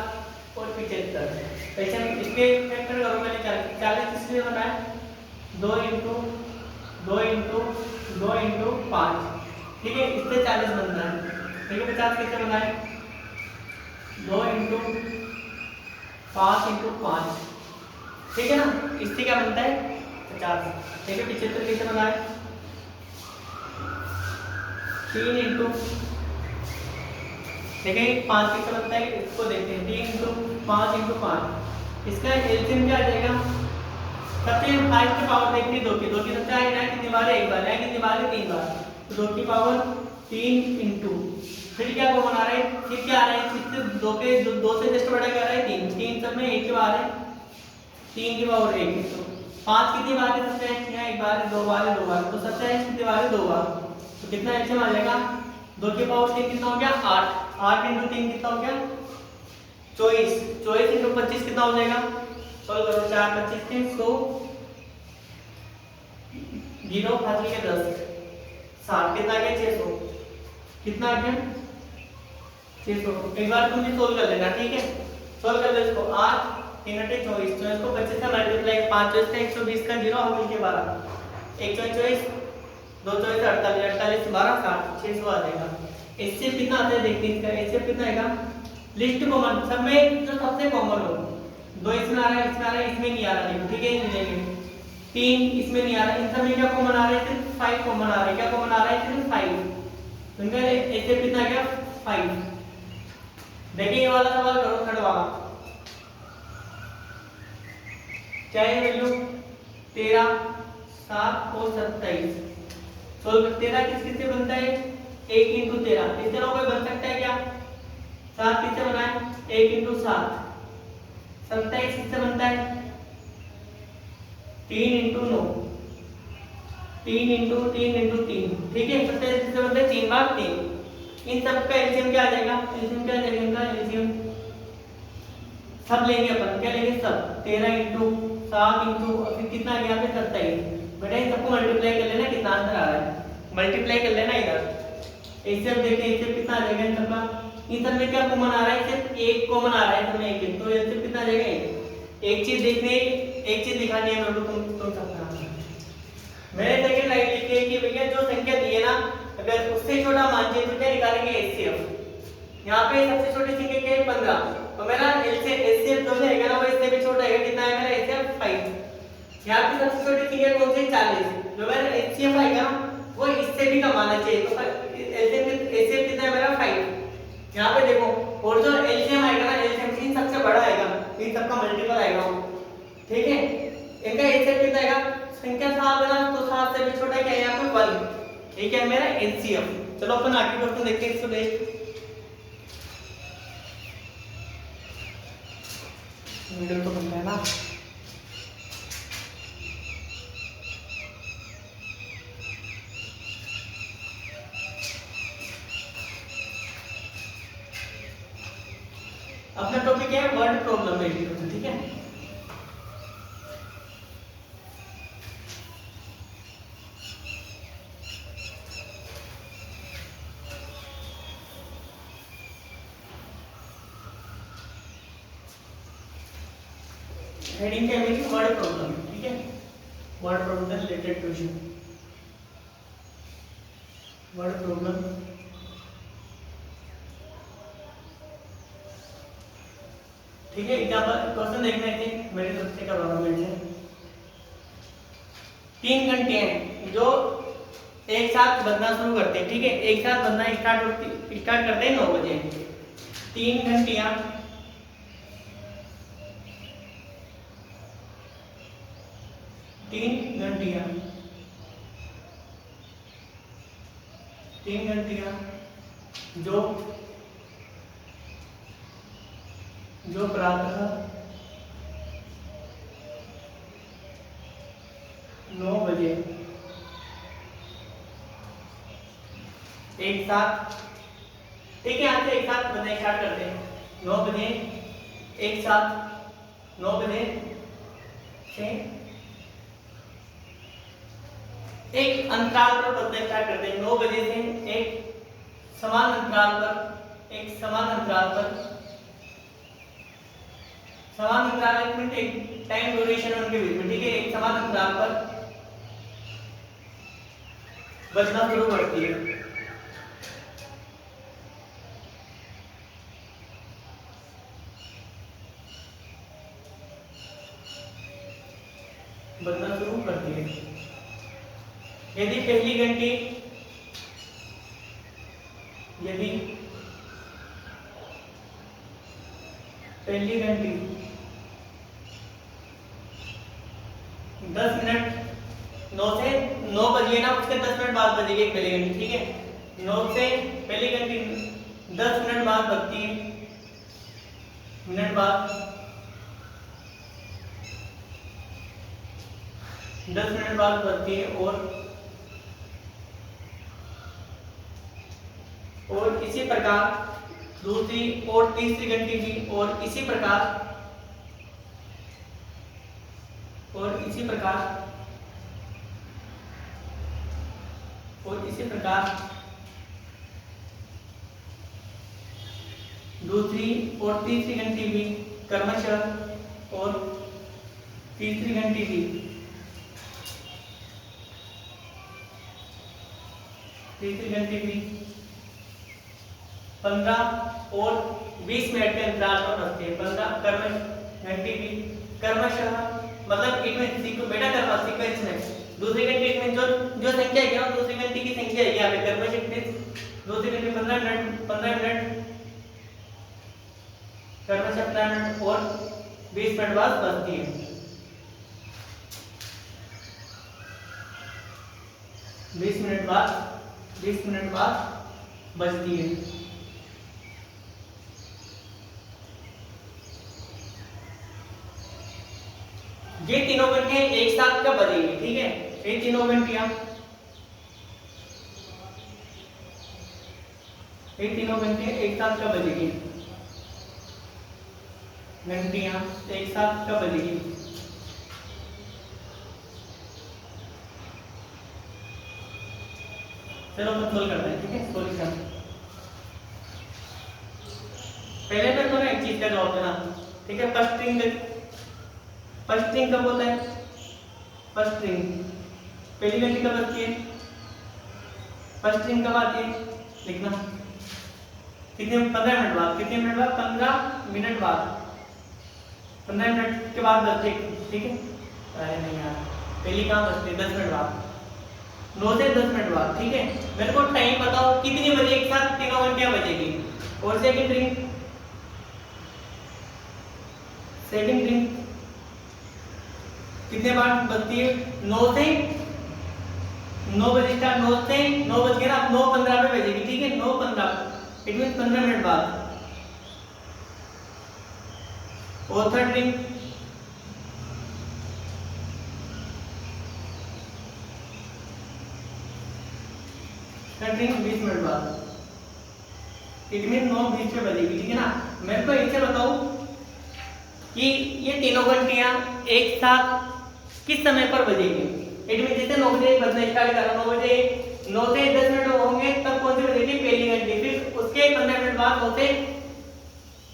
और 75। ऐसे इसके फैक्टर करो मैंने। 40 इसलिए बना है 2 इंटू 5। ठीक है, इससे 40 बनता है। ठीक है, 50 किससे बना है? 2 इंटू 5 इंटू 5। ठीक है ना, इससे क्या बनता है? 50। ठीक है, 75 कैसे बना है? 3 इंटू, देखिए 5 कैसे बनता है इसको देखते हैं। 3 इंटू 5 इंटू 5, इसका एलसीएम क्या आ जाएगा? सबसे 5 की पावर देखनी 2 की, 2 की सबसे आएगा कितनी बार? एक बार, कितनी बार? 3 बार। तो 2 की पावर 3 इंटू, फिर क्या कॉमन आ रहा है? फिर क्या आ रहा है? इससे 2 के 2 से जस्ट बड़ा क्या आ रहा है? 3, 3 सब में एक के बार है, 3 की पावर 1। तो 5 कितनी बार है? सबसे यहाँ एक बार है, 2 बार है, 2 बार। तो सबसे कितनी बार है? 2 बार। तो कितना एलसीएम आ जाएगा? 2 की पावर 3 कितना हो गया? 8, 8 इंटू 3 कितना हो गया? 24, 24 इंटू 25 कितना हो जाएगा? सॉल्व करो, 4 25 के 100, 0 5 के 10, 60 कितना आ गया? 600। कितना आ गया? 600। एक बार तुम भी सोल्व कर लेना, ठीक है? सोल्व कर लो इसको। 8 3 × 24, तो इसको 25 से मल्टीप्लाई, 5 24 का 120 का 0 हो मिल के 12, 1 24 2 24 48, 48 12 60, 600 आ जाएगा। इससे कितना आता है देखते हैं इसका। इससे कितना आएगा? लिस्ट कॉमन, सब में जो सबसे कॉमन हो, 2 इसमें आ रहा है, इसमें आ रहा है, इसमें नहीं आ रहा, ठीक है? मिलेंगे 3 इसमें नहीं आ रहा है, इन सब में क्या कॉमन आ रहा है? सिर्फ 5 कॉमन आ रहा है। क्या कॉमन आ रहा है? सिर्फ 5। तो इनका इससे कितना आ गया? 5। देखिए ये वाला सवाल करो, थर्ड वाला। चाहे वैल्यू 13 7 और 27, सोल्व 13 किस किस से बनता है? 1 इंटू 13, इस तरह कोई बन सकता है क्या? 7 किससे बना है? 1 इंटू 7, 27 किससे बनता है? 3 इंटू 9, 3 इंटू 3 इंटू 3, ठीक है? 27 किससे बनता है? 3 बार 3। इन सब का एलसीएम क्या आ जाएगा? एलसीएम क्या आ जाएगा इनका? एलसीएम सब लेंगे अपन, क्या लेंगे? सब 13 इंटू 7 इंटू, फिर कितना आ गया यहाँ पे? 27। बेटा इन सबको मल्टीप्लाई कर लेना, कितना आंसर आ रहा है? मल्टीप्लाई कर लेना इधर। इससे अब देखते हैं इससे कितना आ जाएगा इन सब का। इन सब में क्या कॉमन आ रहा है? सिर्फ एक कॉमन आ रहा है, इसमें एक, तो इससे कितना आ जाएगा? एक चीज देखने, एक चीज दिखानी है मेरे को, तुम सबका मैंने सेकंड लाइन लिखी है कि भैया जो संख्या दी है ना, अगर उससे छोटा मान चाहिए तो क्या निकालेंगे? एचसीएफ। यहाँ पे सबसे छोटी संख्या क्या है? 15, तो मेरा एचसीएफ जो रहेगा ना वो इससे भी छोटा है। कितना है मेरा एचसीएफ? 5। यहाँ पे सबसे छोटी संख्या कौन सी? 40, जो मेरा एचसीएफ आएगा वो इससे भी कम आना चाहिए। तो एचसीएफ कितना है मेरा? 5। यहाँ पे देखो, और जो एलसीएम आएगा ना, एलसीएम इन सबसे बड़ा आएगा, इन सबका मल्टीपल आएगा, ठीक है? इनका एचसीएफ कितना आएगा? संख्या 7 है ना, तो 7 से भी छोटा क्या है यहाँ पे? 1। ठीक है मेरा एचसीएफ। चलो अपन आगे क्वेश्चन देखते हैं। इसको देख, वीडियो तो बनता है ना। अपना टॉपिक है वर्ड प्रॉब्लम में, ठीक है? हेडिंग क्या है? वर्ड प्रॉब्लम, ठीक है? Word problem related question, word problem. ठीक है, एग्जांपल क्वेश्चन देखने थे मेरी तरफ से गवर्नमेंट से। 3 घंटे हैं जो एक साथ बनना शुरू करते हैं, ठीक है? एक साथ बनना स्टार्ट करते हैं 9 बजे। 3 घंटियां 3 घंटियां 3 घंटियां जो प्रातः 9 बजे एक साथ, ठीक है? यहाँ से एक साथ बनना स्टार्ट करते हैं 9 बजे, एक साथ 9 बजे से एक अंतराल पर बनना स्टार्ट करते हैं। 9 बजे से एक समान अंतराल पर, एक समान अंतराल पर, समान अंतराल, एक मिनट, एक टाइम ड्यूरेशन उनके बीच में, ठीक है? एक समान अंतराल पर बजना शुरू करती है। बजना शुरू करती है। यदि पहली घंटी पहली घंटी 10 मिनट 9 से 9 बजे ना, उसके 10 मिनट बाद बजेगी पहली घंटी, ठीक है। 9 से पहली घंटी 10 मिनट बाद बजती है, मिनट बाद 10 मिनट बाद बजती है। और इसी प्रकार दूसरी और तीसरी घंटी भी, और इसी प्रकार दूसरी और तीसरी घंटी भी क्रमशः, और तीसरी घंटी भी 15 और 20 मिनट के अंतराल पर बजती है। 15 घंटी भी क्रमशः, मतलब एक मिनट बेटा करवा सीक्वेंस में। दूसरी घंटी में जो संख्या है दूसरी घंटी की संख्या है यहाँ पे क्रमशः। दूसरी घंटी 15 मिनट क्रमशः 15 मिनट और 20 मिनट बाद बजती है। 20 मिनट बाद बजती है। ये तीनों घंटियां एक साथ कब बजेंगी, ठीक है। ये तीनों घंटियां एक साथ कब बजेगी, घंटियां एक साथ कब बजेगी। चलो हम सोल्व करते हैं, ठीक है। सॉल्यूशन पहले मैं तो एक चीज का जवाब देना, ठीक है। फर्स्ट स्ट्रिंग कब होता है, फर्स्ट स्ट्रिंग पहली घंटी कब बजती है, फर्स्ट स्ट्रिंग कब आती है, लिखना कितने 15 मिनट बाद, कितने मिनट बाद 15 मिनट बाद, 15 मिनट के बाद बजती है, ठीक है। अरे नहीं यार, पहली कहाँ बजती है 10 मिनट बाद, 9 से 10 मिनट बाद, ठीक है। मेरे को टाइम बताओ कितनी बजे एक साथ तीनों घंटियां बजेगी। और सेकंड रिंग कितने बार बजती है, 9 से 9 बजे स्टार्ट, 9 से 9 बज गए ना, 9:15 पे बजेगी, ठीक है। 9:15 इट मीन 15 मिनट बाद। और third ring third ring 20 minute बाद, इट मीन 9:20 पे बजेगी, ठीक है ना। मेरे को एक से बताओ कि ये तीनों घंटियां एक साथ किस समय पर बजेगी। इट मीन जैसे 9 बजे बजना स्टार्ट करा, 9 से 10 मिनट होंगे तब कौन सी बजेगी, पहली घंटी। फिर उसके 15 मिनट बाद 9 से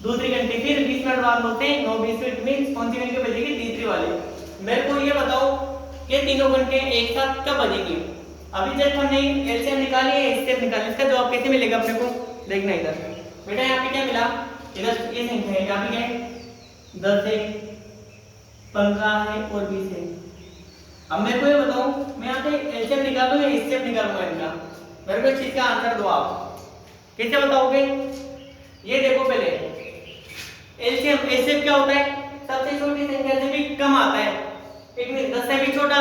दूसरी घंटी, फिर 20 मिनट बाद 9 से 9:20 इट मीन कौन सी घंटी बजेगी, तीसरी वाली। मेरे को ये बताओ कि तीनों घंटे एक साथ कब बजेगी। अभी जस्ट हमने एलसीएम निकाली है, एचसीएफ निकाली, इसका जवाब कैसे मिलेगा अपने को देखना। इधर बेटा यहाँ पे क्या मिला, इधर ये संख्या है, यहाँ पे क्या है 10 है, 15 है और 20 है। अब मेरे को ये बताओ मैं यहाँ पे एलसीएम निकालूं या एचसीएफ निकालूंगा इनका, मेरे को इस चीज का आंसर दो। आप कैसे बताओगे, ये देखो पहले एलसीएम एचसीएफ क्या होता है, सबसे छोटी संख्या से भी कम आता है। एक मिनट 10 से भी छोटा,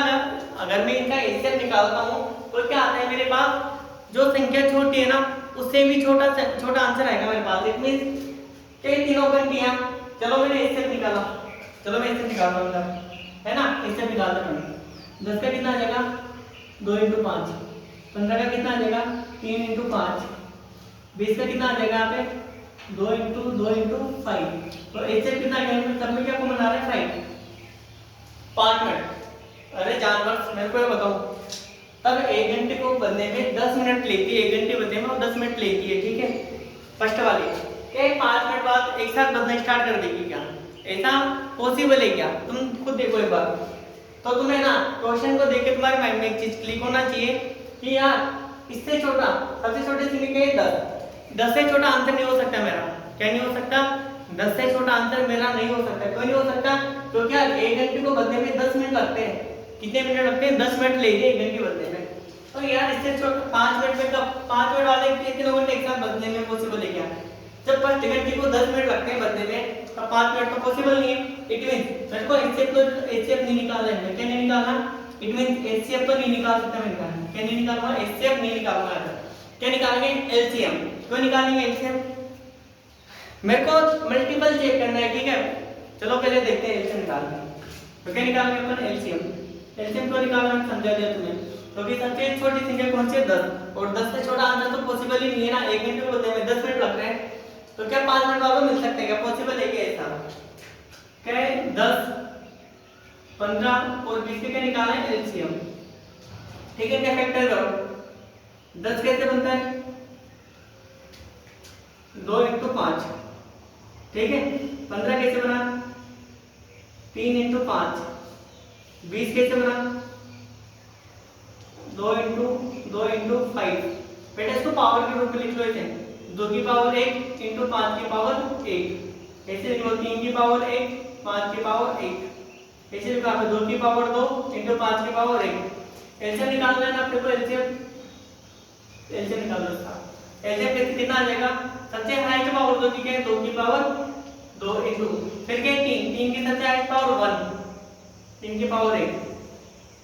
अगर मैं इनका एचसीएफ निकालता हूँ तो क्या आता है मेरे पास, जो संख्या छोटी है ना उससे भी छोटा आंसर आएगा मेरे पास। इट मीन कई तीनों घंटियां, चलो मैंने एचसीएफ निकाला, चलो मैं एचसीएफ निकालता हूँ, है ना। एचसीएफ निकालता हूँ, 10 का कितना आ जाएगा 2 × 5, 15 का कितना आ जाएगा 3 × 5, 20 का कितना आ जाएगा यहाँ पे 2 × 5। तो एचसीएफ कितना आ गया, सब में क्या कॉमन आ रहा है 5 मिनट। अरे जानवर मेरे को ये बताओ, तब 1 घंटे को बनने में 10 मिनट लेती है, 1 घंटे बनने में 10 मिनट लेती है, ठीक है। फर्स्ट वाली क्या 5 मिनट बाद एक साथ बजना स्टार्ट कर देगी क्या, ऐसा पॉसिबल है क्या, तुम खुद देखो एक बार। तो तुम्हें ना क्वेश्चन को देख के तुम्हारे माइंड में एक चीज क्लिक होना चाहिए कि यार इससे छोटा, सबसे छोटे से लेके 10 से छोटा आंसर नहीं हो सकता मेरा। क्या नहीं हो सकता, 10 से छोटा आंसर मेरा नहीं हो सकता। क्यों नहीं हो सकता, क्योंकि यार 1 घंटे को बनने में 10 मिनट लगते हैं, कितने मिनट लगते हैं? 10 मिनट लेंगे 1 घंटे बनने में। तो यार इससे 5 मिनट में कब 5 मिनट वाले कितने घंटे एक साथ बनने में पॉसिबल है क्या? जब फर्स्ट घंटे को 10 मिनट लगते हैं बनने में, तो 5 मिनट तो पॉसिबल नहीं है। इट मींस मेरे को एचसीएफ नहीं निकालना है। क्या नहीं निकालना? इट मींस एचसीएफ तो नहीं निकाल सकता मैं। निकालना क्या नहीं निकालूंगा? एचसीएफ नहीं निकालूंगा। क्या निकालेंगे? एलसीएम। क्यों निकालेंगे एलसीएम? मेरे को मल्टीपल चेक करना है, ठीक है। चलो पहले देखते हैं एलसीएम निकालना। तो क्या निकालेंगे अपन? एलसीएम। एलसीएम को निकालना मैं समझा दिया तुम्हें, क्योंकि सबसे छोटी संख्या कौन सी है? 10, और 10 से छोटा आंसर तो पॉसिबल ही नहीं है ना। 1 घंटे को बोलते हैं 10 मिनट लग रहे हैं, तो क्या 5 मिनट वालों मिल सकते हैं क्या? पॉसिबल है क्या ऐसा? क्या है? 10, 15 और 20 के क्या निकालना है? एलसीएम। ठीक है, क्या फैक्टर करो? 10 कैसे बनता है? 2 × 5, ठीक है। 15 कैसे बना? 3 × 5। 20 कैसे बना? 2 × 5। बेटा इसको पावर के रूप में लिख लो। इसे 2 की पावर 1 × 5 की पावर 1, ऐसे लिख लो। 3 की पावर 1, 5 की पावर 1, ऐसे लिखो। आप 2 की पावर 2 × 5 की पावर 1। एलसीएम निकालना है ना आपको। एलसीएम निकाल लो इसका। एलसीएम कितना आ जाएगा? सबसे हाईएस्ट पावर 2 की क्या है? 2 की पावर 2 × फिर क्या? 3 की सबसे हाईएस्ट पावर 1, 3 की पावर 1,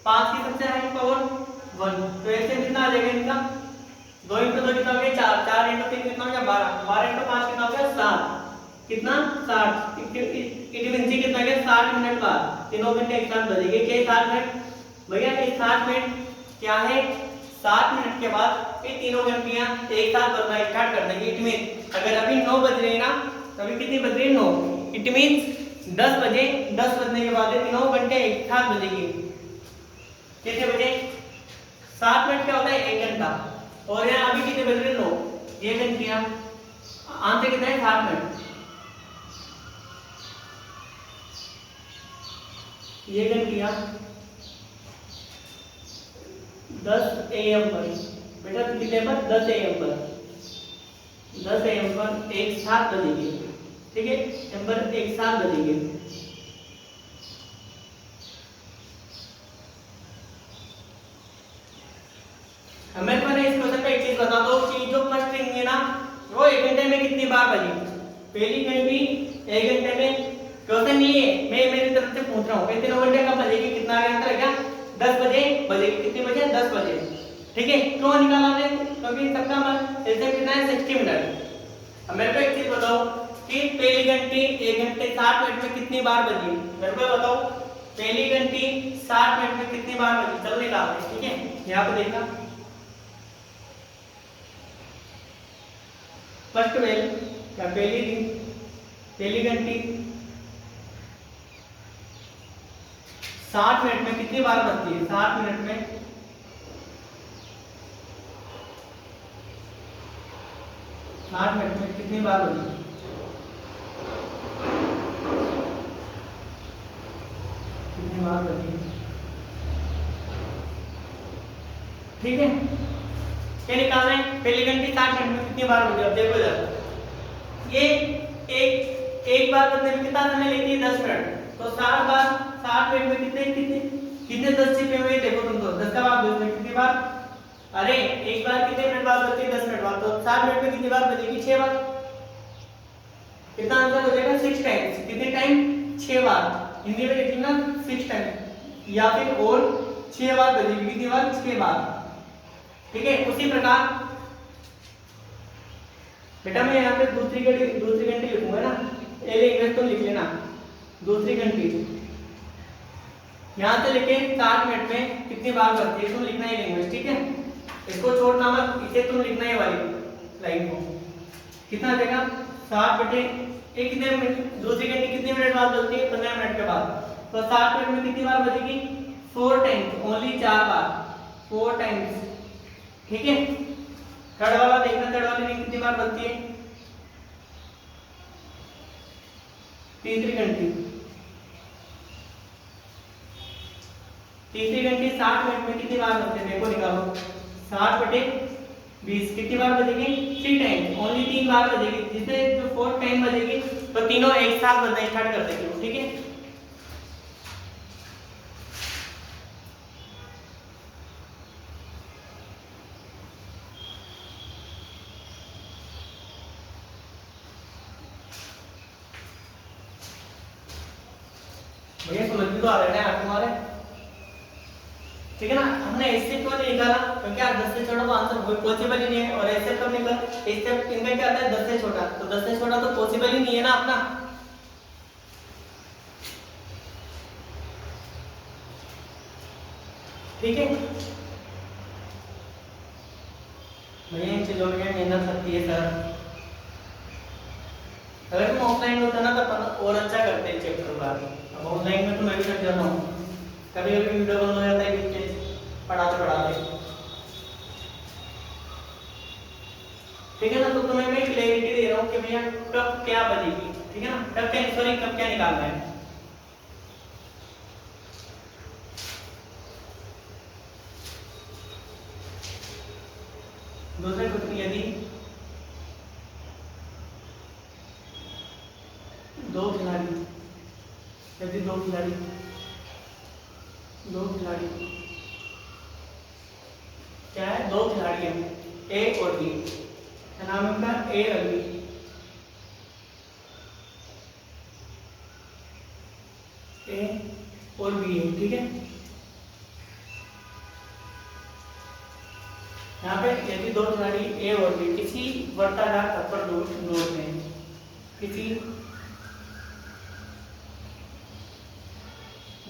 5 की सबसे हाईएस्ट पावर 1। तो एलसीएम कितना आ जाएगा इनका? 2 × 2 कितना हो गया? 4, 4 × 3 कितना हो गया? 12, 12 × 5 कितना हो गया? 7। कितना? 60। इट मींस कितना गया? 60 मिनट बाद तीनों घंटे एक साथ बजेंगे। क्या 60 मिनट? भैया ये 60 मिनट क्या है? 60 मिनट के बाद ये तीनों घंटियां एक साथ बनना स्टार्ट कर देंगे। इट मींस अगर अभी 9 बज रहे हैं ना, तो अभी कितनी बज रही है? 9। इट मींस 10 बजे, 10 बजने के बाद ये तीनों घंटे एक साथ बजेंगे। कितने बजे? 60 मिनट क्या होता है? 1 घंटा। और यहाँ अभी कितने बज रहे हैं? 9। ये घंटियां आंसर कितना है? 60 मिनट। ये घंटियां 10 AM पर, बेटा कितने पर? 10 AM पर, 10 AM पर एक साथ बजेगी। ठीक है, नंबर एक साथ बजेगी। हमें पहले इस क्वेश्चन में एक चीज बता दो कि जो फर्स्ट रिंग है ना, वो 1 घंटे में कितनी बार बजेगी? पहली घंटी 1 घंटे में। क्वेश्चन नहीं है, मैं मेरी तरफ से पूछ रहा हूँ। 3 घंटे कब बजेगी? कितना आंसर क्या? 10 बजे बजेगी। कितने बजे? 10 बजे। ठीक है, क्यों निकाला हमने? क्योंकि सबका मन ऐसे कितना है? 60 मिनट। अब मेरे को एक चीज बताओ कि पहली घंटी 1 घंटे 60 मिनट में कितनी बार बजी? मेरे को बताओ, पहली घंटी 60 मिनट में कितनी बार बजी? चलो निकालते हैं। ठीक है, यहाँ पे देखना। फर्स्ट बेल या पहली घंटी 60 मिनट में कितनी बार बजती है? 60 मिनट में 60 मिनट में कितनी बार बजी? कितनी बार बजी? ठीक है, क्या निकालना है? पहली घंटी 60 मिनट में कितनी बार बजी? अब देखो जरा, ये एक बार बजने में कितना समय लेती है? 10 मिनट। तो 60 बार 60 मिनट में कितने 10 छिपे हुए? देखो तुम तो 10 का भाग 2 में कितनी बार? अरे एक बार कितने मिनट बाद बजती है? 10 मिनट बाद। तो 60 मिनट में कितनी बार बजेगी? 6 बार। कितना आंसर हो जाएगा? 6 टाइम्स। कितने टाइम? 6 बार। हिंदी में लिखना 6 टाइम, या फिर और 6 बार बजेगी। कितनी बार? 6 बार। ठीक है, उसी प्रकार बेटा मैं यहाँ पे दूसरी घंटी लिखूंगा ना, पहले इंग्लिश तो लिख लेना। दूसरी घंटी यहाँ से लेके 60 मिनट में कितनी बार बजती है तुम लिखना है इंग्लिश। ठीक है, इसको छोड़ना मत, इसे तुम लिखना है वाली लाइन को। कितना आ जाएगा? 60 बटे एक कितने मिनट? दूसरी घंटी कितने मिनट बाद बजती है? 15 मिनट के बाद। तो 60 मिनट में कितनी बार बजेगी? 4 टाइम्स, ओनली 4 बार, 4 टाइम्स। ठीक है, थर्ड वाला देखना, थर्ड वाली में कितनी बार बजती है? तीसरी घंटी 60 मिनट में कितनी बार बजती है? देखो निकालो, 60 बटे 20 कितनी बार बजेगी? 3 टाइम्स, ओनली 3 बार बजेगी। जिससे जो 4 टाइम बजेगी तो तीनों एक साथ बजना स्टार्ट कर देंगे। ठीक है, भैया समझ में तो आ रहा है यार तुम्हारे, ठीक है ना। हमने इससे क्यों नहीं निकाला, क्योंकि यार 10 से छोटा तो आंसर कोई पॉसिबल ही नहीं है, और ऐसे कब निकल, इससे इनका क्या आता है 10 से छोटा, तो 10 से छोटा तो पॉसिबल ही नहीं है ना अपना। ठीक है भैया, इन चीजों में मेहनत लगती है सर। अगर तुम ऑफलाइन होता ना तो अपन और अच्छा करते हैं चैप्टर का। अब ऑनलाइन में तो मैं भी थक जाता हूँ, कभी कभी वीडियो बंद हो जाता है बीच में पढ़ाते पढ़ाते, ठीक है ना। तो तुम्हें मैं क्लैरिटी दे रहा हूँ कि भैया कब क्या बनेगी, ठीक है ना, कब क्या, सॉरी कब क्या निकालना है। दूसरे क्वेश्चन, यदि दो खिलाड़ी क्या है, दो खिलाड़ी हैं ए और बी, क्या नाम है उनका, ए और बी। ए और बी है, ठीक है। यहाँ पे यदि दो खिलाड़ी ए और बी किसी वर्ताकार पथ पर दौड़ते हैं, किसी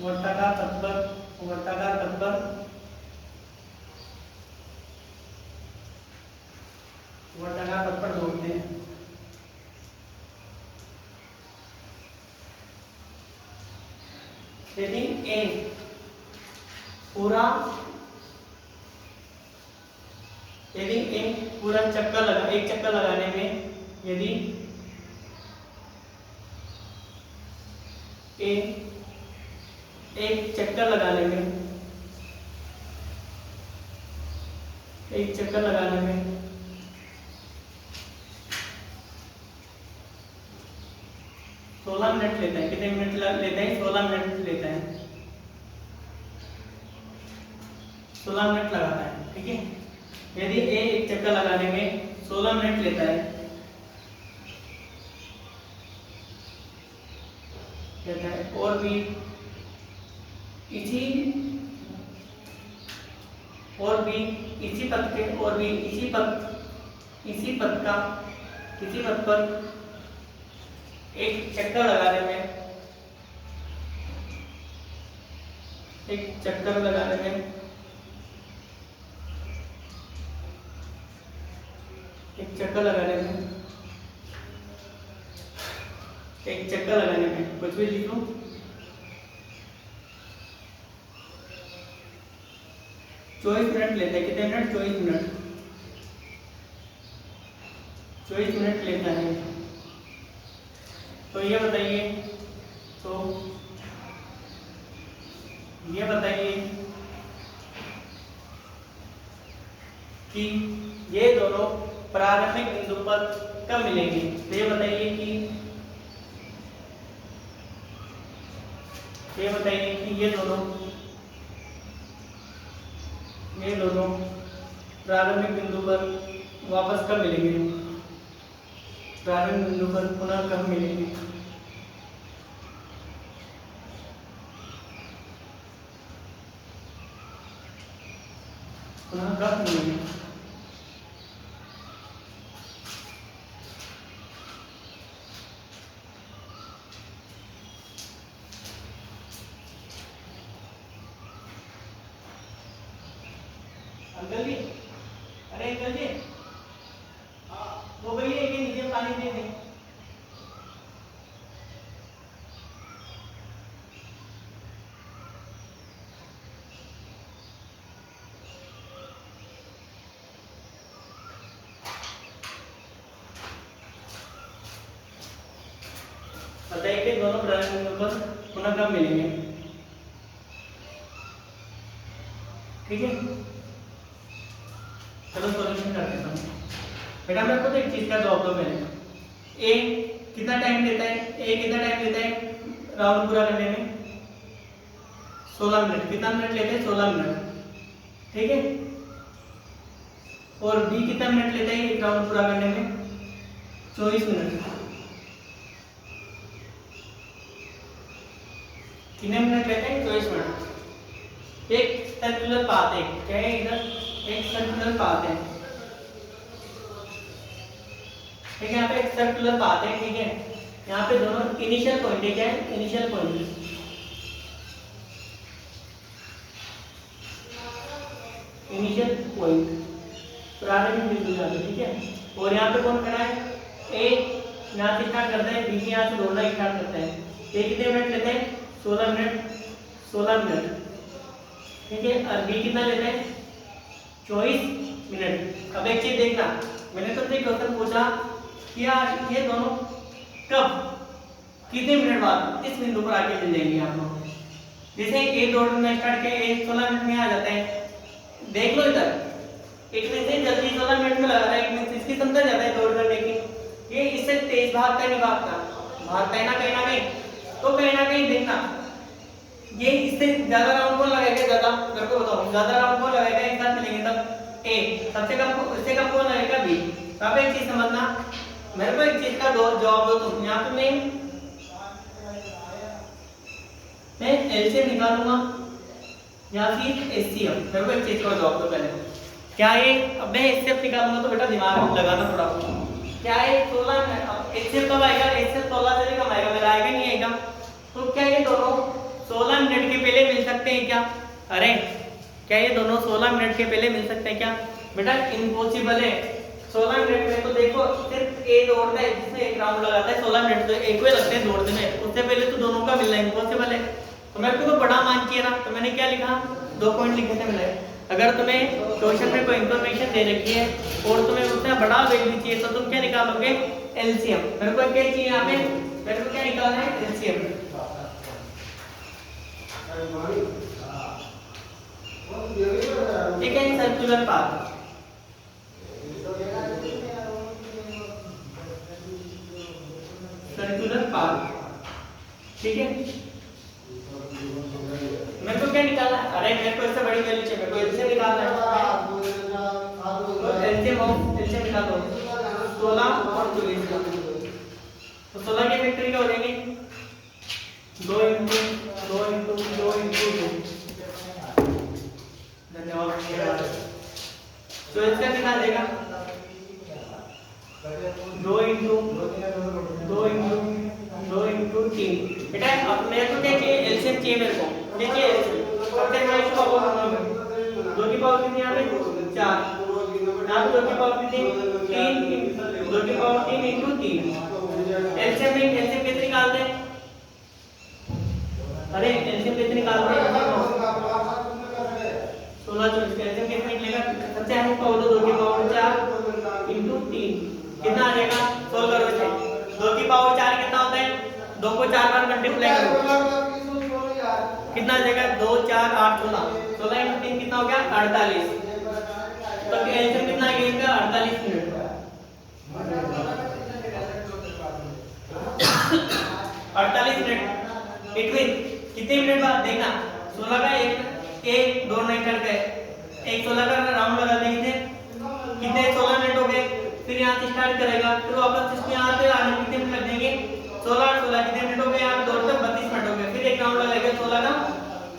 वर्ताकार पथ पर दौड़ते हैं, यदि ए पूरा एक चक्कर लगाने में, यदि ए एक चक्कर लगाने में 16 मिनट लेता है, कितने मिनट लेता है, 16 मिनट लेता है, 16 मिनट लगाता है, ठीक है। यदि ए एक चक्कर लगाने में 16 मिनट लेता है, और भी इसी पथ पर एक चक्कर लगाने में एक चक्कर लगाने में 24 भी लिख लो, 24 मिनट लेता है, कितने मिनट, 24 मिनट लेता है। तो ये बताइए कि ये दोनों प्रारंभिक बिंदु पर कब मिलेंगे। तो ये बताइए कि ये दोनों प्रारंभिक बिंदु पर वापस कब मिलेंगे, प्रारंभिक बिंदु पर पुनः कब मिलेंगे। पुनः कब मिलेंगे, अंकल जी, अरे अंकल जी, वो भैया ये नीचे पानी दे दें। बताइए कि दोनों प्रारंभिक बिंदु पर पुनः कब मिलेंगे, ठीक है। चलो सॉल्यूशन करते हैं। बेटा मेरे को तो एक चीज का जवाब दो पहले। ए कितना टाइम लेता है राउंड पूरा करने में, 16 मिनट। कितना मिनट लेते हैं, 16 मिनट, ठीक है। और बी कितना मिनट लेता है एक राउंड पूरा करने में, 24 मिनट, कितने मिनट लेते हैं? 24 मिनट। एक सर्कुलर पाथ है, क्या है इधर? एक सर्कुलर पाथ है, ठीक है, यहाँ पे एक सर्कुलर पाथ है, ठीक है। यहाँ पे दोनों इनिशियल पॉइंट है, क्या है? इनिशियल पॉइंट, इनिशियल पॉइंट प्रारंभिक बिंदु यहाँ पे, ठीक है। और यहाँ पे कौन खड़ा है? ए यहाँ से स्टार्ट करता है, बी से यहाँ से दौड़ना स्टार्ट करता है। ये कितने मिनट लेते हैं? 16 मिनट, 16 मिनट, ठीक है। और बी कितना लेते हैं? 24 मिनट। अब एक चीज देखना, मैंने तुमसे क्वेश्चन पूछा कि यार ये दोनों कब कितने मिनट बाद इस बिंदु पर आके मिल जाएंगे आप लोग। जैसे ए दौड़ना स्टार्ट किया, ए 16 मिनट में आ जाते हैं, देख लो इधर, एक में से जल्दी 16 मिनट में लगा रहा है, एक में से इसकी क्षमता ज्यादा है दौड़ करने की, ये इससे तेज भागता है, नहीं भागता? भागता है ना कहीं ना कहीं। तो कहीं ना कहीं देखना, ये इससे ज्यादा राउंड कौन लगाएगा? ज्यादा, मेरे को बताओ, ज्यादा राउंड कौन लगाएगा? एक साथ मिलेंगे तब ए, सबसे कम, इससे कम कौन लगाएगा? बी। तो आप एक चीज समझना, मेरे को एक चीज का जवाब दो तुम। यहाँ पे मैं एलसीएम निकालूंगा या फिर एचसीएफ, मेरे को एक चीज का जवाब दो पहले। क्या ये, अब मैं एचसीएफ निकालूंगा तो बेटा दिमाग लगाना थोड़ा। क्या है 16 मिनट? एचसीएफ कब आएगा? एचसीएफ 16 से कम आएगा, मेरा आएगा नहीं आएगा? तो क्या ये दोनों 16 मिनट के पहले मिल सकते हैं क्या? अरे क्या ये दोनों 16 मिनट के पहले मिल सकते हैं क्या? बेटा इम्पॉसिबल है। 16 मिनट में तो देखो सिर्फ ए दौड़ता है, जिसमें एक राउंड लगाता है 16 मिनट, तो एक ही लगते हैं दौड़ने में, उससे पहले तो दोनों का मिलना इम्पॉसिबल है। तो मेरे को तो बड़ा मान चाहिए ना, तो मैंने क्या लिखा? 2 पॉइंट लिखे थे मैंने। अगर तुम्हें क्वेश्चन में कोई इंफॉर्मेशन दे रखी है और तुम्हें उससे बड़ा वैल्यू चाहिए तो तुम क्या निकालोगे? एलसीएम। मेरे को क्या चाहिए यहाँ पे? मेरे को क्या निकालना है? एलसीएम। ठीक है, सर्कुलर पाथ, सर्कुलर पाथ, ठीक है। मेरे को क्या निकालना है? अरे मेरे को इससे बड़ी वैल्यू चाहिए, मेरे को एलसीएम निकालना है। तो एलसीएम निकालो 16 और 24। तो 16 की फैक्टरी क्या हो जाएगी? 2 into 2 into 2। धन्यवाद। तो इसका कितना देगा? 2 into 3। बेटा अब मेरे को क्या चाहिए? एलसीएम चाहिए मेरे को। क्या चाहिए? सबसे बड़ा इसको पावर 2 की पावर कितनी यहाँ पे? 4। यहाँ पे 2 की पावर कितनी? 3। 2 की पावर 3 into 3। एलसीएम कैसे निकालते हैं? अरे एलसीएम कैसे निकालते हैं? 16 24 एलसीएम कैसे निकलेगा? सबसे आगे पावर 2 की पावर 4 into 3 कितना आ जाएगा? सोल्व करो इसे। 2 की पावर 4 कितना होता है? 2 को 4 बार मल्टीप्लाई करो, कितना आ जाएगा? 2 4 8 16। 16 into 3 कितना हो गया? 48। तो एलसीएम कितना आ गया इसका? 48 मिनट। 48 मिनट। इट मीन कितने मिनट बाद? देखना 16 का एक दो नहीं कर गए, एक 16 का राउंड लगा देंगे, कितने 16 मिनट हो गए। फिर यहाँ से स्टार्ट करेगा, फिर वापस इसको यहाँ से आने कितने मिनट लग जाएंगे? 16 और 16 कितने मिनट हो गए? यहाँ दौड़ते 32 मिनट हो गए। फिर एक राउंड लगाएगा 16 का,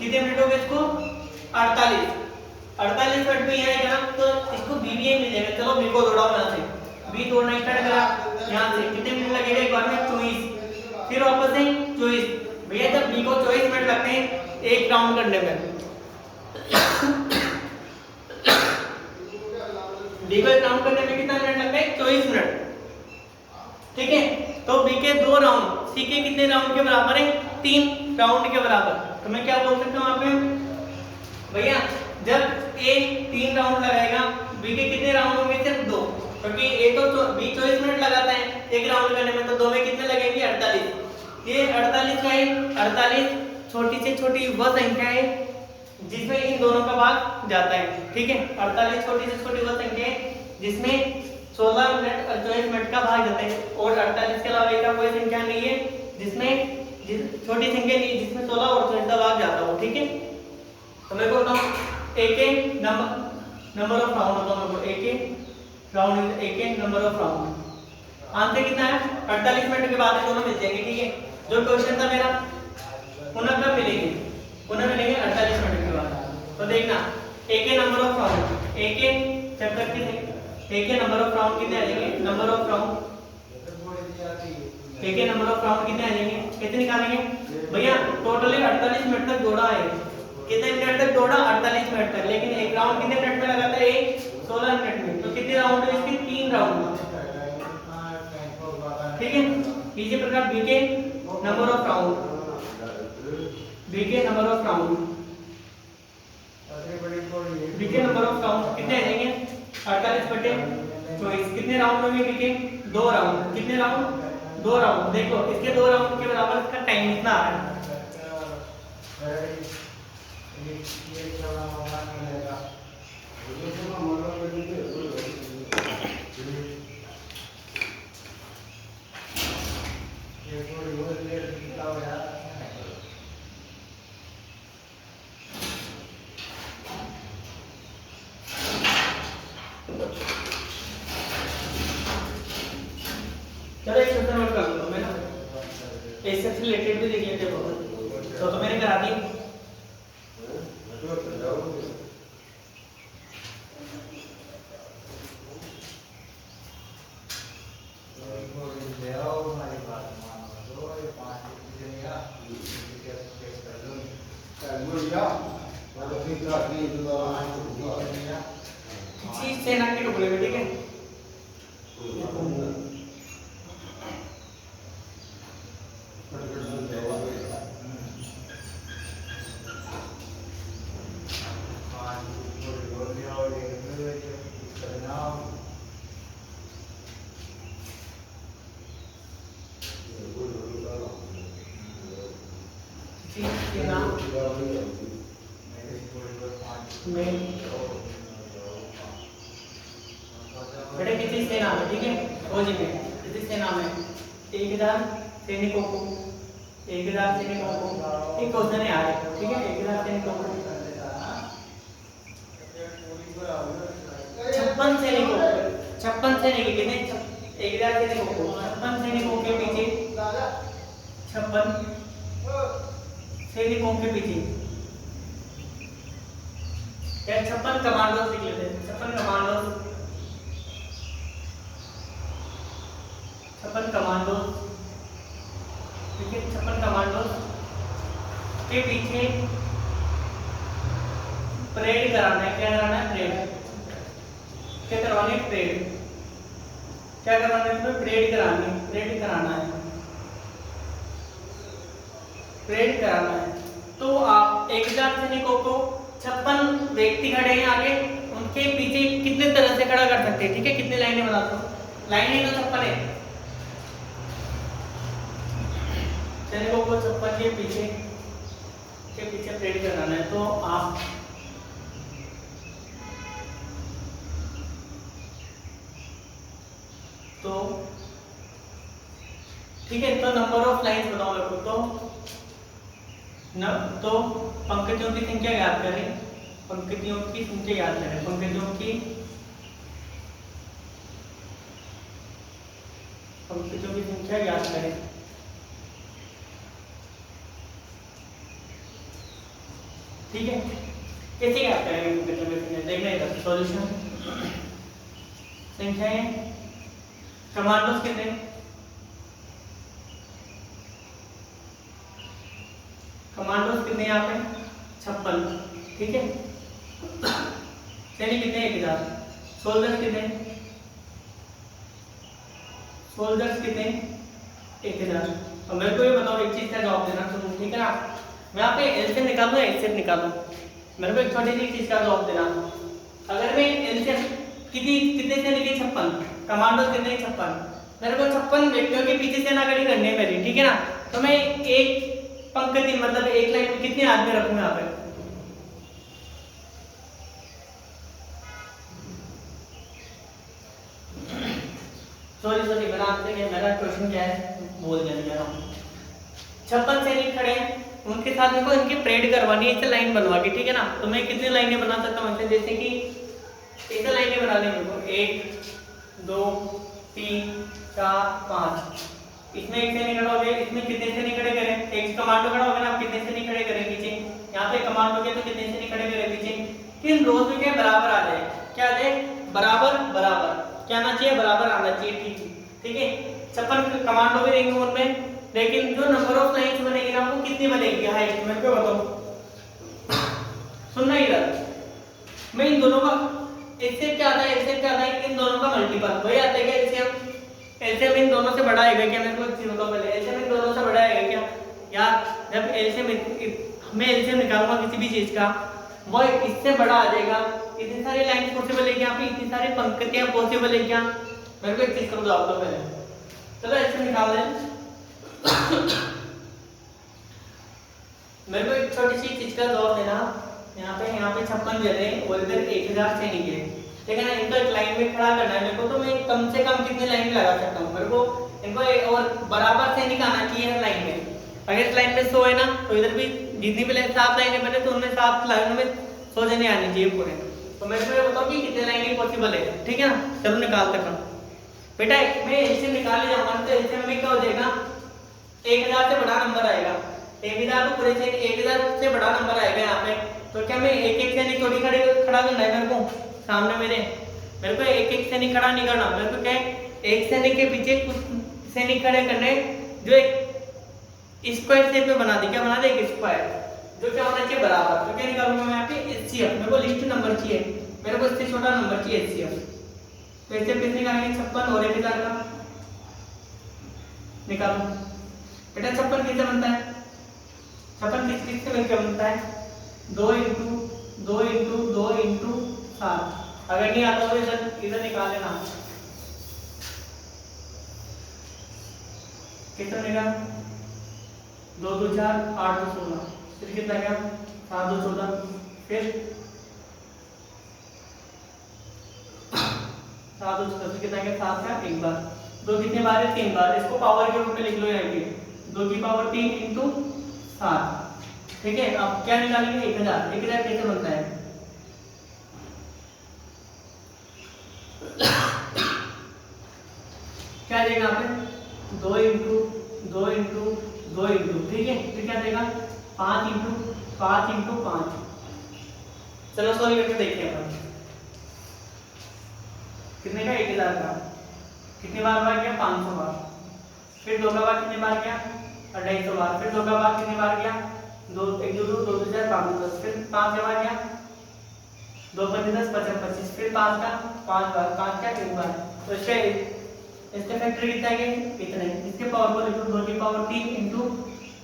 कितने मिनट हो गए इसको? 48 मिनट में यहाँ आएगा, तो इसको बी मिल जाएगा। चलो बी को दौड़ाओ, यहाँ से बी दौड़ना स्टार्ट करा, यहाँ से कितने मिनट लगेगा? एक बार में 24, फिर वापस से 24। भैया जब बी को 24 मिनट लगते हैं एक राउंड करने में, बी को एक राउंड करने में कितना मिनट लगता है? 24 मिनट, ठीक है। तो बी के 2 राउंड, सी के कितने राउंड के बराबर है? 3 राउंड के बराबर। तो मैं क्या बोल सकता हूँ यहाँ पे? भैया जब ए 3 राउंड लगाएगा, बी के कितने राउंड होंगे? सिर्फ 2, क्योंकि ए तो बी 24 मिनट लगाता है एक राउंड करने में, तो 2 में कितने लगेंगे? 48। ये 48 क्या है? 48 छोटी से छोटी वह संख्या है जिसमें इन दोनों का भाग जाता है, ठीक है। 48 छोटी से छोटी वह संख्या है जिसमें 16 मिनट और 24 मिनट का भाग जाता है, और 48 के अलावा एक कोई संख्या नहीं है जिसमें छोटी संख्या नहीं जिसमें 16 और 24 का भाग जाता हो, ठीक है। तो मैं बोलता हूँ एक नंबर ऑफ राउंड होता है, एक नंबर ऑफ राउंड। आंसर कितना है? 48 मिनट के बाद दोनों मिल जाएंगे, ठीक है। जो क्वेश्चन था मेरा पुनः कब मिलेंगे? पुनः मिलेंगे 48 मिनट के बाद। तो देखना एक के नंबर ऑफ राउंड, एक के चक्कर कितने, एक के नंबर ऑफ राउंड कितने आ जाएंगे, नंबर ऑफ राउंड, एक के नंबर ऑफ राउंड कितने आ जाएंगे, कितने निकालेंगे भैया? टोटली 48 मिनट तक दौड़ा है। कितने मिनट तक दौड़ा? 48 मिनट तक। लेकिन एक राउंड कितने मिनट में लगाता है? 16 मिनट में। तो कितने राउंड है इसके? 3 राउंड। ठीक है, इसी प्रकार बी के नंबर ऑफ राउंड, बी के नंबर ऑफ राउंड, बी के नंबर ऑफ राउंड कितने आ जाएंगे? 48/24। कितने राउंड होंगे बी के? 2 राउंड। कितने राउंड? 2 राउंड। देखो इसके 2 राउंड के बराबर इसका टाइम कितना आ रहा है? चलो एक क्वेश्चन और कर लो मैं ना, इससे रिलेटेड भी देख लेते हैं। तो मैंने करा दी। सेना के टुकड़े में, ठीक है, बेटे किसी सेना में, ठीक है, फौज में किसी सेना में 1000 सैनिकों को, 1000 सैनिकों को, एक क्वेश्चन है यार, ठीक है, 1000 सैनिकों को, 56 सैनिकों, 56 सैनिक कितने? 1000 सैनिकों को 56 सैनिकों के पीछे, 56 सैनिकों के पीछे या 56 कमांडोज लिख लेते हैं, 56 कमांडोज, 56 कमांडोज, ठीक है, 56 कमांडोज के पीछे परेड कराना है। क्या कराना है? परेड। क्या करवानी है? परेड। क्या करवाना है? इसमें परेड करानी है, परेड कराना है, परेड कराना है। तो आप 1000 सैनिकों को 56 व्यक्ति खड़े हैं आगे, उनके पीछे कितने तरह से खड़ा कर सकते हैं, ठीक है, कितनी लाइनें बना दो? लाइनें तो 56 है, सैनिकों को 56 के पीछे परेड कराना है। तो आप ठीक है, तो नंबर ऑफ लाइंस बताओ मेरे को। तो पंक्तियों की संख्या याद करें, पंक्तियों की संख्या याद करें, पंक्तियों की संख्या याद करें। ठीक है, कैसे याद करेंगे पंक्तियों की संख्या? देखना इधर सॉल्यूशन, संख्याएं, कमांडोज कितने? कमांडोज कितने यहाँ पे? 56, ठीक है, सैनिक कितने? 1000। सोल्जर्स कितने? सोल्जर्स कितने? 1000। अब मेरे को ये बताओ, एक चीज का जवाब देना तुम, ठीक है ना? मैं यहाँ पे एलसीएम निकालूं, एचसीएफ निकालूं, मेरे को एक छोटी सी चीज का जवाब देना। अगर मैं एलसीएम कितने सैनिक है? 56, कमांडोज कितने? 56। मेरे को 56 व्यक्तियों के पीछे सेना खड़ी करनी है मेरी, ठीक है ना? तो मैं एक पंक्ति मतलब एक लाइन में कितने आदमी रखूंगा यहाँ पे? सॉरी मेरा आंसर क्या है? मेरा क्वेश्चन क्या है? बोल जाने जा रहा हूँ। 56 सैनिक खड़े हैं, उनके साथ मेरे को इनकी परेड करवानी है, इसे लाइन बनवा के, ठीक है ना? तो मैं कितनी लाइनें बना सकता हूँ ऐसे? जैसे कि इसे लाइनें बनाने मेरे को 1 2 3 4 5, इसमें एक से नहीं खड़ा हो गया, इसमें कितने से नहीं खड़े करें, एक कमांडो खड़ा हो गया ना, आप कितने से नहीं खड़े करें पीछे, यहाँ पे कमांड हो गया तो कितने से नहीं खड़े करें पीछे, किन रोज में क्या बराबर आ जाए, क्या आ जाए बराबर बराबर, क्या आना चाहिए बराबर आना चाहिए, ठीक है। 56 कमांडो भी रहेंगे उनमें, लेकिन जो नंबर ऑफ लाइंस बनेगी ना वो कितनी बनेगी हाइट, मेरे को बताओ। सुनना इधर, मैं इन दोनों का इससे क्या आता है, इससे क्या आता है, इन दोनों का मल्टीपल वही आता है क्या, एलसीएम इन दोनों से बड़ा आएगा क्या, मेरे को एक चीज बताओ पहले, एलसीएम इन दोनों से बड़ा आएगा क्या यार, जब एलसीएम मैं एलसीएम निकालूंगा किसी भी चीज का वो इससे बड़ा आ जाएगा, इतनी सारी लाइंस पॉसिबल है क्या, यहाँ पे इतनी सारी पंक्तियां पॉसिबल है क्या, मेरे को एक चीज समझाओ तो पहले, चलो एलसीएम निकाल लें। मेरे को एक छोटी सी चीज का जवाब देना, यहाँ पे 56 दे रहे हैं और इधर 1000 से नहीं है, ठीक है ना, इनको एक लाइन में खड़ा करना है मेरे को, तो मैं कम से कम कितनी लाइन लगा सकता हूँ, मेरे को इनको और बराबर से निकालना चाहिए लाइन में, अगर इस लाइन में 100 है ना तो इधर भी जितनी भी 7 लाइनें बने तो उनमें 7 लाइनों में 100 जने आनी चाहिए पूरे, तो मेरे को ये बताओ कि कितने लाइनें पॉसिबल है, ठीक है ना, चलो निकाल सकता हूँ बेटा, मैं इससे निकाल ले जाऊंगा तो इससे में क्या हो जाएगा, 1000 से बड़ा नंबर आएगा, 1000 तो पूरे से 1000 से बड़ा नंबर आएगा यहाँ पे, तो क्या मैं एक एक से नहीं थोड़ी खड़ा करना है मेरे को सामने मेरे को एक एक से नहीं खड़ा नहीं करना, मेरे को क्या है एक सैनिक के पीछे कुछ सैनिक खड़े करने जो एक स्क्वायर शेप में बना दे, क्या बना दे एक स्क्वायर, जो क्या होना चाहिए बराबर, तो क्या निकालूंगा मैं यहाँ पे एचसीएफ, मेरे को लिस्ट नंबर चाहिए, मेरे को इससे छोटा नंबर चाहिए एचसीएफ, तो एचसीएफ कितने निकालेंगे 56 और 1000 का निकालो बेटा, 56 किससे बनता है, 56 किससे मिलकर बनता है, 2 इंटू 2 इंटू 2 इंटू 7, अगर नहीं आता तो इधर निकाल लेना, कितना बनेगा 2 2 4 8 2 16, फिर कितना गया 7 2 14, फिर 7 2 14 कितना गया 7 का एक बार, 2 कितने बार है 3 बार, इसको पावर के रूप में लिख लो यहाँ पे 2 की पावर 3 इंटू 7, ठीक है। अब क्या निकालेंगे 1000, 1000 कैसे बनता है, क्या देगा यहाँ पे 2 इंटू 2 इंटू 2 इंटू, ठीक है, फिर क्या देगा 5 इंटू 5 इंटू 5, चलो सॉल्व करके देखते हैं अपन, कितने का 1000 का, कितने बार गया 500 बार, फिर 2 का बार कितने बार गया 250 बार, फिर 2 का बार कितने बार गया 2 1 2 2 2 4 5 10, फिर 5 का बार गया 2 5 10 55 25, फिर 5 का 5 बार, 5 का 3 बार, तो इसके फैक्टर कितना है इतने, इसके पावर को लिखो 2 की पावर 3 इंटू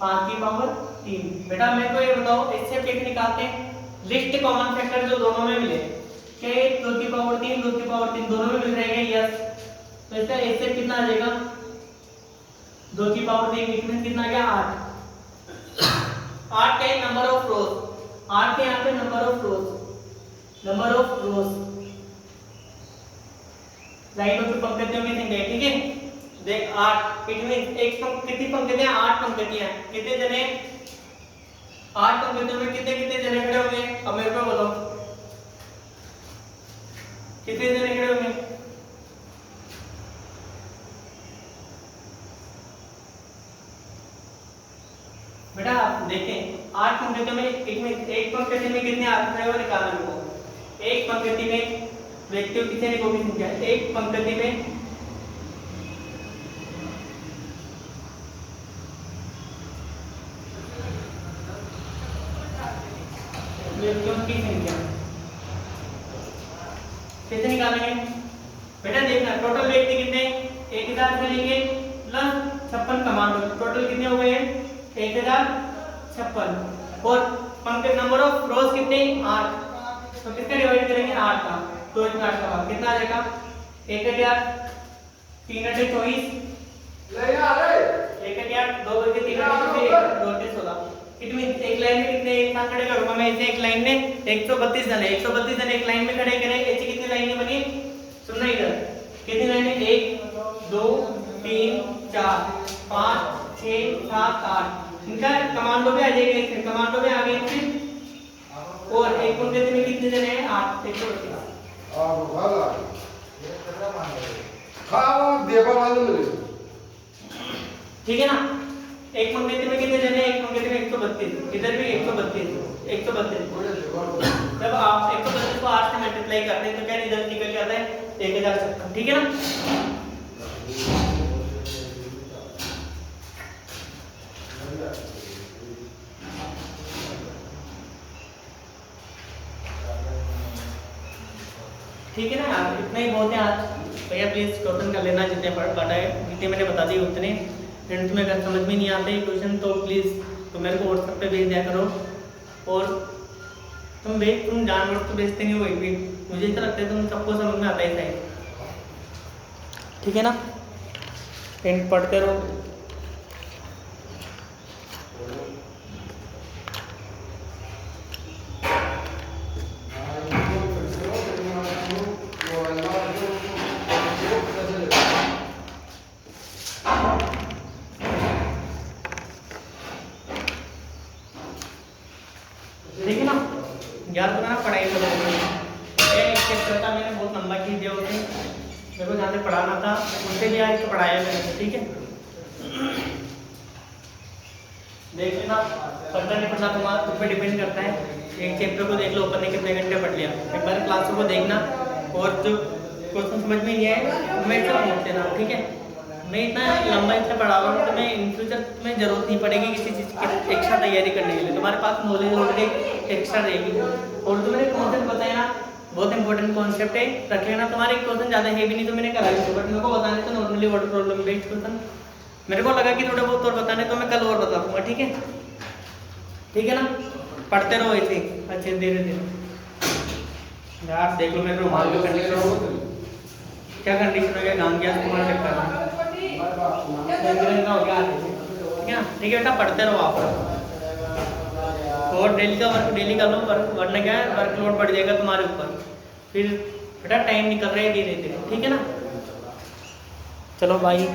5 की पावर 3, बेटा मेरे को ये बताओ इससे कैसे निकालते हैं, लिस्ट कॉमन फैक्टर जो दोनों में मिले, क्या 2 की पावर 3 2 की पावर 3 दोनों में मिल रहे हैं, यस, तो इसका एचसीएफ कितना आ जाएगा 2 की पावर 3 इसमें कितना आ गया 8, 8 के नंबर ऑफ रोज, 8 के यहाँ पे नंबर ऑफ रोज लाइन में पंक्तियों की संख्या, ठीक है, देख 8, इट मींस एक कितनी पंक्तियां 8 पंक्तियां, कितने जने 8 पंक्तियों में कितने कितने जने खड़े होंगे, अब मेरे को बताओ कितने जने खड़े होंगे, बेटा देखें 8 पंक्तियों में एक पंक्ति में कितने आदमी खड़े हुए निकालना मेरे को, एक पंक्ति में व्यक्तियों की सैनिकों की संख्या, एक पंक्ति में व्यक्तियों की संख्या कैसे निकालेंगे, बेटा देखना टोटल व्यक्ति कितने 1000 से लेके प्लस 56 कमांडो, टोटल कितने हो गए 1056, और पंक्ति नंबर ऑफ रोज कितने 8, तो किसका डिवाइड करेंगे 8 का, तो इसमें 8 का भाग कितना आ जाएगा 1000 3 8 24, 1000 2 बजे 3 8 2 16, इट मीन एक लाइन में कितने एक साथ खड़े करूंगा मैं इसे, एक लाइन में 132 जन एक लाइन में खड़े करें, ऐसी कितनी लाइनें बनी, सुनना इधर कितनी लाइनें 1 2 3 4 5 6 7 8, इनका कमांडो में आ जाएगा, इसमें कमांडो में आ गए फिर, और एक पंक्ति में कितने जने हैं 8, 132, और वाला ये कितना मान लो खाओ देवा वाले ठीक है ना। एक मंगेती में कितने जने, एक मंगेती में 132, इधर भी 132 132। जब आप 132 को 8 से मल्टीप्लाई करते हैं तो क्या रिजल्ट निकल के आता है 1056, ठीक है ना। ठीक है ना यार, इतना ही बहुत है आज। भैया प्लीज क्वेश्चन कर लेना जितने पढ़ाए, जितने मैंने बता दिए उतने। फ्रेंड तुम्हें अगर समझ में नहीं आते क्वेश्चन तो प्लीज़ तो मेरे को व्हाट्सएप पे भेज दिया करो। और तुम जानवर तो भेजते नहीं हो एक भी, मुझे ऐसा लगता है तुम सबको समझ में आता ही है, ठीक है ना। फ्रेंड पढ़ते रहो। ठीक है ना, याद रखना पढ़ाई तो एक चैप्टर था, मैंने बहुत लंबा खींच दिया उसे, मेरे को जहाँ से पढ़ाना था उससे भी आज तो पढ़ाया मैंने, ठीक है। देख लेना, पढ़ना नहीं पढ़ना तुम्हारा तुम पे डिपेंड करता है। एक चैप्टर को देख लो, ऊपर ने कितने घंटे पढ़ लिया, एक बार क्लासों को देखना। और जो क्वेश्चन समझ में नहीं है मैं इसको नोट देना, ठीक है। मैं इतना लंबा इससे पढ़ा रहा हूँ तो मैं इन फ्यूचर तुम्हें जरूरत नहीं पड़ेगी किसी चीज़ की एक्स्ट्रा तैयारी करने के लिए, तुम्हारे पास नॉलेज ऑलरेडी एक्स्ट्रा रहेगी। और जो मैंने कॉन्सेप्ट बताया ना बहुत इंपॉर्टेंट कॉन्सेप्ट है, रख लेना। तुम्हारे क्वेश्चन ज़्यादा है भी नहीं तो मैंने करा ली, बट मेरे को बताने तो normally water problem based question मेरे को लगा कि थोड़े बहुत और बताने तो मैं कल और बता दूँगा, ठीक है। ठीक है ना, पढ़ते रहो ऐसे अच्छे धीरे धीरे। यार देख लो मेरे रुमाल की कंडीशन, क्या कंडीशन हो गया, गांव गया तुम्हारा चेक कर रहा हो गया, ठीक है ना। ठीक है बेटा, पढ़ते रहो आप और डेली का वर्क डेली कर लो, वरना क्या है वर्कलोड बढ़ जाएगा तुम्हारे ऊपर, फिर बेटा टाइम निकल रहा है धीरे धीरे, ठीक है ना। चलो भाई।